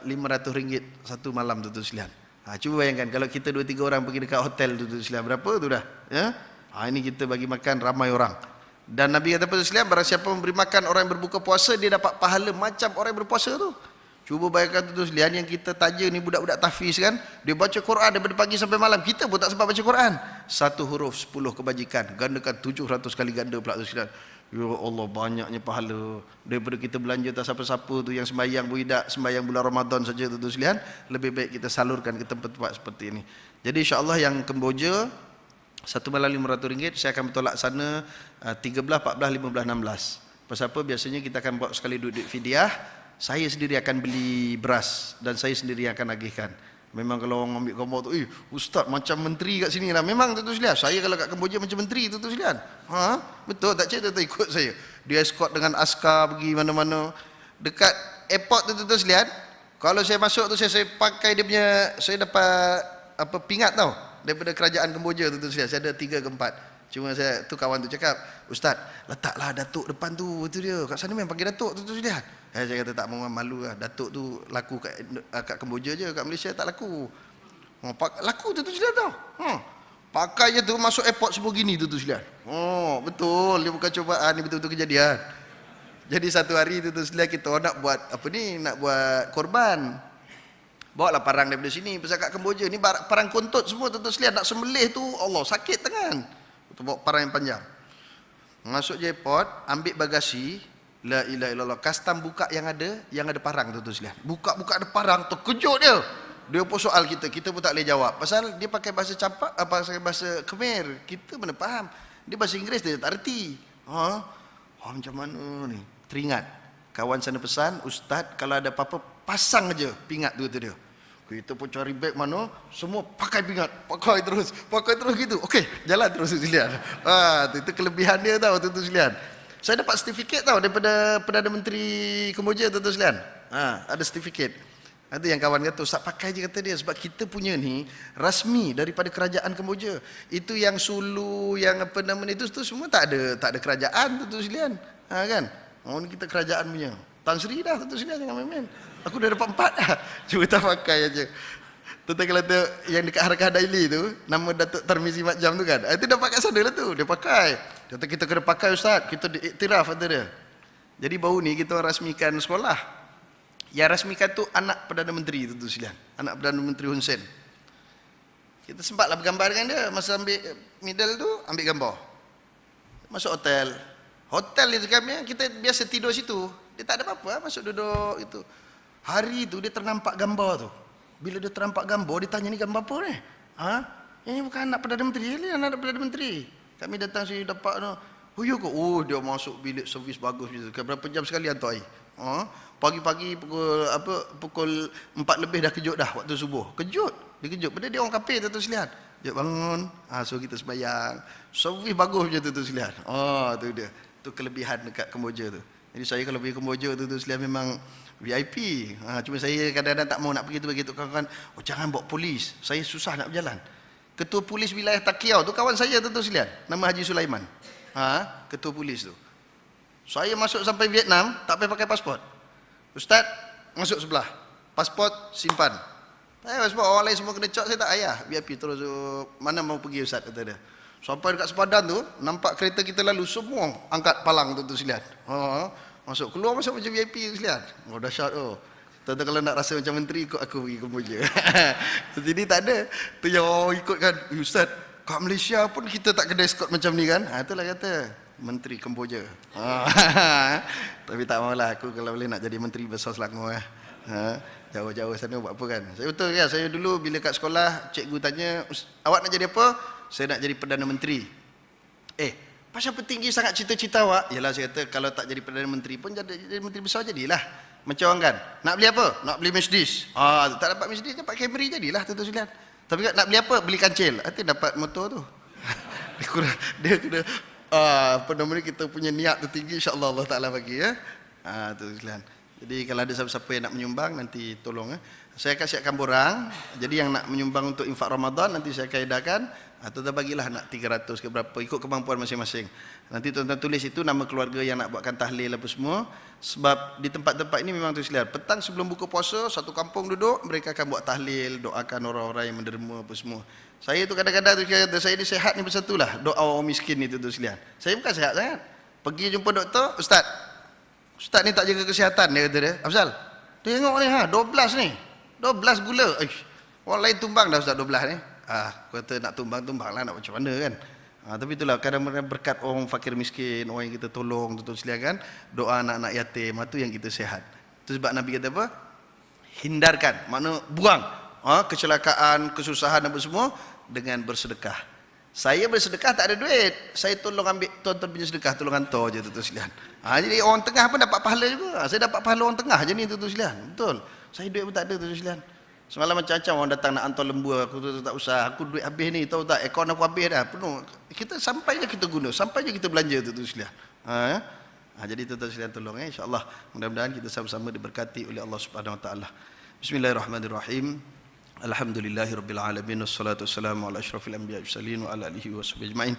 RM500 satu malam tu sekalian. Cuba bayangkan kalau kita 2-3 orang pergi dekat hotel tu sekalian, berapa tu dah ya? Ini kita bagi makan ramai orang. Dan Nabi kata pada sekalian, barang siapa memberi makan orang yang berbuka puasa, dia dapat pahala macam orang yang berpuasa tu. Cuba bayangkan tu sekalian, yang kita taja ni budak-budak tahfiz kan, dia baca Quran daripada pagi sampai malam, kita pun tak sempat baca Quran. Satu huruf 10 kebajikan, gandakan 700 kali ganda pula tu sekalian. Ya Allah, banyaknya pahala daripada kita belanja tak siapa-siapa tu yang sembahyang buidak, sembahyang bulan Ramadan saja tu sekalian. Lebih baik kita salurkan ke tempat-tempat seperti ini. Jadi insya-Allah yang Kemboja satu malam RM500, saya akan bertolak sana 13, 14, 15, 16. Pasal apa? Biasanya kita akan buat sekali duit fidyah. Saya sendiri akan beli beras dan saya sendiri akan agihkan. Memang kalau orang ambil gambar tu, Ustaz macam menteri kat sini lah. Memang tu sekalian. Saya kalau kat Kemboja macam menteri tu sekalian. Betul tak cik? Tuan ikut saya. Dia escort dengan askar pergi mana-mana. Dekat airport tu sekalian. Kalau saya masuk tu saya pakai dia punya, saya dapat pingat tau daripada kerajaan Kemboja tu sekalian. Saya ada 3 ke 4. Cuma saya tu kawan tu cakap, Ustaz, letaklah datuk depan tu, itu dia. Kat sana memang panggil datuk tu sekalian. Saya kata tak malu lah. Datuk tu laku kat Kemboja je, kat Malaysia tak laku. Laku tu sekalian tau. Pakai je tu masuk airport semua gini tu sekalian. Betul, dia bukan cobaan, ni betul-betul kejadian. Jadi satu hari tu sekalian kita nak buat nak buat korban. Bawa lah parang daripada sini, pasal kat Kemboja ni parang kontut semua tu sekalian, nak sembelih tu Allah sakit tangan. Tu bawa parang yang panjang. Masuk je airport, ambil bagasi, la ilaha illallah, custom buka yang ada parang tu sekalian. Buka ada parang, terkejut dia. Dia pun soal kita pun tak boleh jawab. Pasal dia pakai bahasa Campak, bahasa Khmer, kita mana faham. Dia bahasa Inggeris dia tak reti. Macam mana ni? Teringat. Kawan sana pesan, Ustaz kalau ada apa-apa pasang aja pingat tu dia. Kita pun cari beg mana, semua pakai pingat, pakai terus gitu. Okey, jalan terus sekalian. Itu kelebihan dia tau tu sekalian. Saya dapat sertifikat tau daripada Perdana Menteri Kemboja tu sekalian. Ada sertifikat. Ada yang kawan kata, Ustaz pakai je kata dia, sebab kita punya ni rasmi daripada kerajaan Kemboja. Itu yang Sulu, yang itu semua tak ada kerajaan tu sekalian. Kan? Ni kita kerajaan punya. Tan Sri dah tu sekalian, jangan main-main. Aku dah dapat 4 dah. Cuba tak pakai aja. Tuan kalau tu yang dekat Harakah Daily tu, nama Datuk Tarmizi Mat Jam tu kan. Itu dapat kat sana lah tu, dia pakai. Dia kata kita kena pakai ustaz, kita diiktiraf kata dia. Jadi baru ni kita rasmikan sekolah. Yang rasmikan tu anak Perdana Menteri tu sekalian. Anak Perdana Menteri Hun Sen. Kita sempatlah bergambar dengan dia. Masa ambil middle tu, ambil gambar. Masuk hotel. Hotel itu kami, kita biasa tidur situ. Dia tak ada apa-apa, masuk duduk itu. Hari tu dia ternampak gambar tu. Bila dia ternampak gambar, dia tanya ni gambar apa ni? Ha? Ini bukan anak Perdana Menteri. Ini anak Perdana Menteri. Kami datang sini dapat tu. Oh ya ke? Oh dia masuk bilik servis bagus gitu. Berapa jam sekali hantar air? Ha? Pagi-pagi pukul 4 lebih dah kejut dah waktu subuh. Kejut. Dia kejut. Benda dia orang kafir tu sekalian. Dia bangun. So kita sembahyang. Servis bagus je tu sekalian. Tu dia. Tu kelebihan dekat Kemboja tu. Jadi saya kalau pergi Kemboja tu sekalian memang VIP. Cuma saya kadang-kadang tak mau nak pergi tu begitu kawan-kawan. Oh jangan bawa polis. Saya susah nak berjalan. Ketua Polis Wilayah Takiau tu kawan saya tu sekalian. Nama Haji Sulaiman. Ketua polis tu. Saya masuk sampai Vietnam tak payah pakai pasport. Ustaz masuk sebelah. Pasport simpan. Pasport orang lain semua kena cak, saya tak payah. VIP terus mana mau pergi ustaz kata dia. Sampai dekat sepadan tu nampak kereta kita lalu semua angkat palang tu sekalian. Masuk keluar macam VIP sekalian. Dahsyat tu. Tentu kalau nak rasa macam menteri ikut aku pergi Kemboja. Jadi tak ada. Tu yang orang ikut kan, ustaz kat Malaysia pun kita tak kena escort macam ni kan. Itulah kata Menteri Kemboja. Tapi tak maulah aku kalau boleh nak jadi Menteri Besar Selangor. Jauh-jauh sana buat apa kan. Saya betul ya, saya dulu bila kat sekolah cikgu tanya, awak nak jadi apa? Saya nak jadi Perdana Menteri. Pasal petinggi sangat cita-cita awak? Yalah saya kata kalau tak jadi Perdana Menteri pun jadi Menteri Besar jadilah. Macam orang kan, nak beli apa? Nak beli Mercedes. Tak dapat Mercedes, dapat Camry jadilah tentu sekalian. Tapi nak beli apa? Beli kancil. Nanti dapat motor tu. Dia kena apa nama ni, kita punya niat tu tinggi, insya-Allah Allah Taala bagi ya. Tu sekalian. Jadi kalau ada siapa-siapa yang nak menyumbang nanti tolong Saya akan siapkan borang. Jadi yang nak menyumbang untuk infak Ramadan nanti saya kaedakan atau dah bagilah nak 300 ke berapa ikut kemampuan masing-masing. Nanti tuan-tuan tulis itu nama keluarga yang nak buatkan tahlil apa semua. Sebab di tempat-tempat ini memang tu sekalian. Petang sebelum buka puasa satu kampung duduk mereka akan buat tahlil, doakan orang-orang yang menderma apa semua. Saya tu kadang-kadang tu kata saya ni sihat ni pasal itulah doa orang miskin itu tu sekalian. Saya bukan sihat sangat. Pergi jumpa doktor, Ustaz ni tak jaga kesihatan dia kata dia. Afzal, tengok ni 12 ni. 12 gula. Orang lain tumbang dah Ustaz 12 ni. Kata nak tumbang lah, nak macam mana kan. Tapi itulah kadang-kadang berkat orang fakir miskin, orang yang kita tolong tu sekalian kan, doa anak-anak yatim, itu yang kita sihat. Itu sebab Nabi kata apa? Hindarkan, makna buang kecelakaan, kesusahan apa semua dengan bersedekah. Saya bersedekah tak ada duit, saya tolong ambil tuan-tuan punya sedekah, tolong hantar je tu sekalian. Jadi orang tengah pun dapat pahala juga. Saya dapat pahala orang tengah je ni tu sekalian. Betul. Saya duit pun tak ada tu sekalian. Semalam macam-macam orang datang nak hantar lembu, aku tu tak usah, aku duit habis ni, tahu tak, akaun aku habis dah, penuh. Kita sampai je kita guna, sampai je kita belanja tu sekalian. Jadi tuan-tuan sekalian tolong insya-Allah. Mudah-mudahan kita sama-sama diberkati oleh Allah Subhanahu Wa Taala. Bismillahirrahmanirrahim. Alhamdulillahirabbil alamin wassalatu wassalamu ala asyrafil anbiya'i mursalin wa ala alihi washabihi ajmain.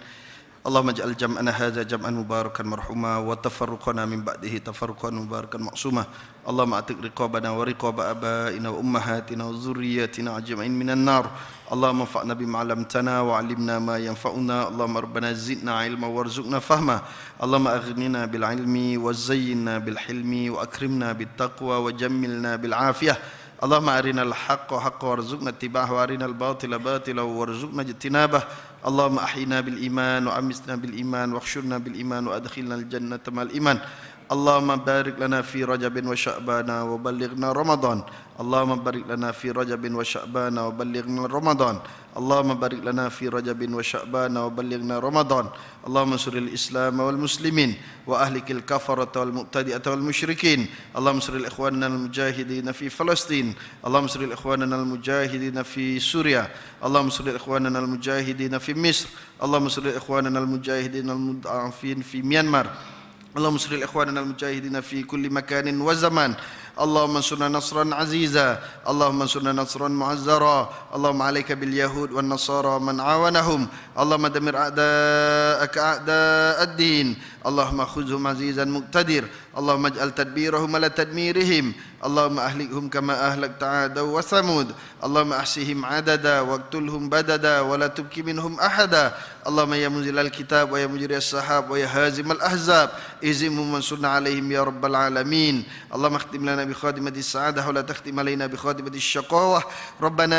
Allahumma ij'al jam'ana hadza jam'an mubarakan marhuma wa tafarruqana min ba'dihi tafarruqan mubarakan ma'suma. Allahumma atiq riqabana wa riqaba abaina wa ummahatina wa dhurriyyatina ajma'in minan nar. Allahumma anfa'na bima 'allamtana wa 'allimna ma yanfa'una. Allahumma rabbana zidna 'ilma warzuqna fahma. Allahumma aghnina bil 'ilmi wa zayyinna bil hilmi wa akrimna bit taqwa wa jammilna bil 'afiyah. Allahumma arinal haqqa haqqan warzuqna ittiba'ahu wa arinal batila batilan warzuqna ijtinabah. Allahumma ahyina bil iman wa amitna bil iman wa khshurna bil iman wa adkhilna al jannata mal iman. Allahumma barik lana fi Rajabin wa Sya'bana wa ballighna Ramadan. Allahumma barik lana fi Rajabin wa Sya'bana wa ballighna Ramadan. Allahumma barik lana fi Rajabin wa Sya'bana wa ballighna Ramadan. Allahumma ansuril Islam wal muslimin wa ahlikil kafarata wal mu'tadi'ata wal musyrikin. Allahumma ansuril ikhwanana al mujahidin fi Palestin. Allahumma ansuril ikhwanana al mujahidin fi Suria. Allahumma ansuril ikhwanana al mujahidin fi Misr. Allahumma ansuril ikhwanana al mujahidin al mud'afin fi Myanmar. Allahumma ansuril ikhwanana al mujahidin fi kulli makanin wa zaman. Allahumma ansurna nasran aziza. Allahumma ansurna nasran mu'azzara. Allahumma alayka bil yahud wan nasara man awanahum. Allahumma damir a'da'aka a'da'ad din. Allahumma khudhum azizan muqtadir. Allahumma ij'al tadbirahum ala tadmirihim. اللهم أهلكهم كما أهلكت عادا وثمود اللهم أحصهم عددا واقتلهم بددا ولا تبكي منهم أحدا اللهم يا منزل الكتاب ويا مجري السحاب ويا هازم الأحزاب اهزمهم وانصرنا عليهم يا رب العالمين اللهم اختم لنا بخاتمة السعادة ولا تختم علينا بخاتمة الشقاوة ربنا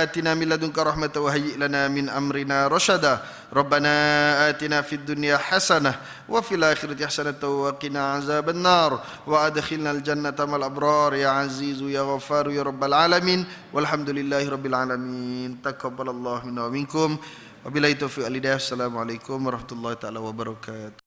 آتنا من لدنك رحمة وهيئ لنا من أمرنا رشدا ربنا آتنا في الدنيا حسنة وفي الآخرة حسنة وقنا عذاب النار وأدخلنا الجنة مع الأبرار يا عزيز يا غفار يا رب العالمين والحمد لله رب العالمين تقبل الله منا ومنكم وبالله التوفيق والهداية السلام عليكم ورحمة الله تعالى وبركاته.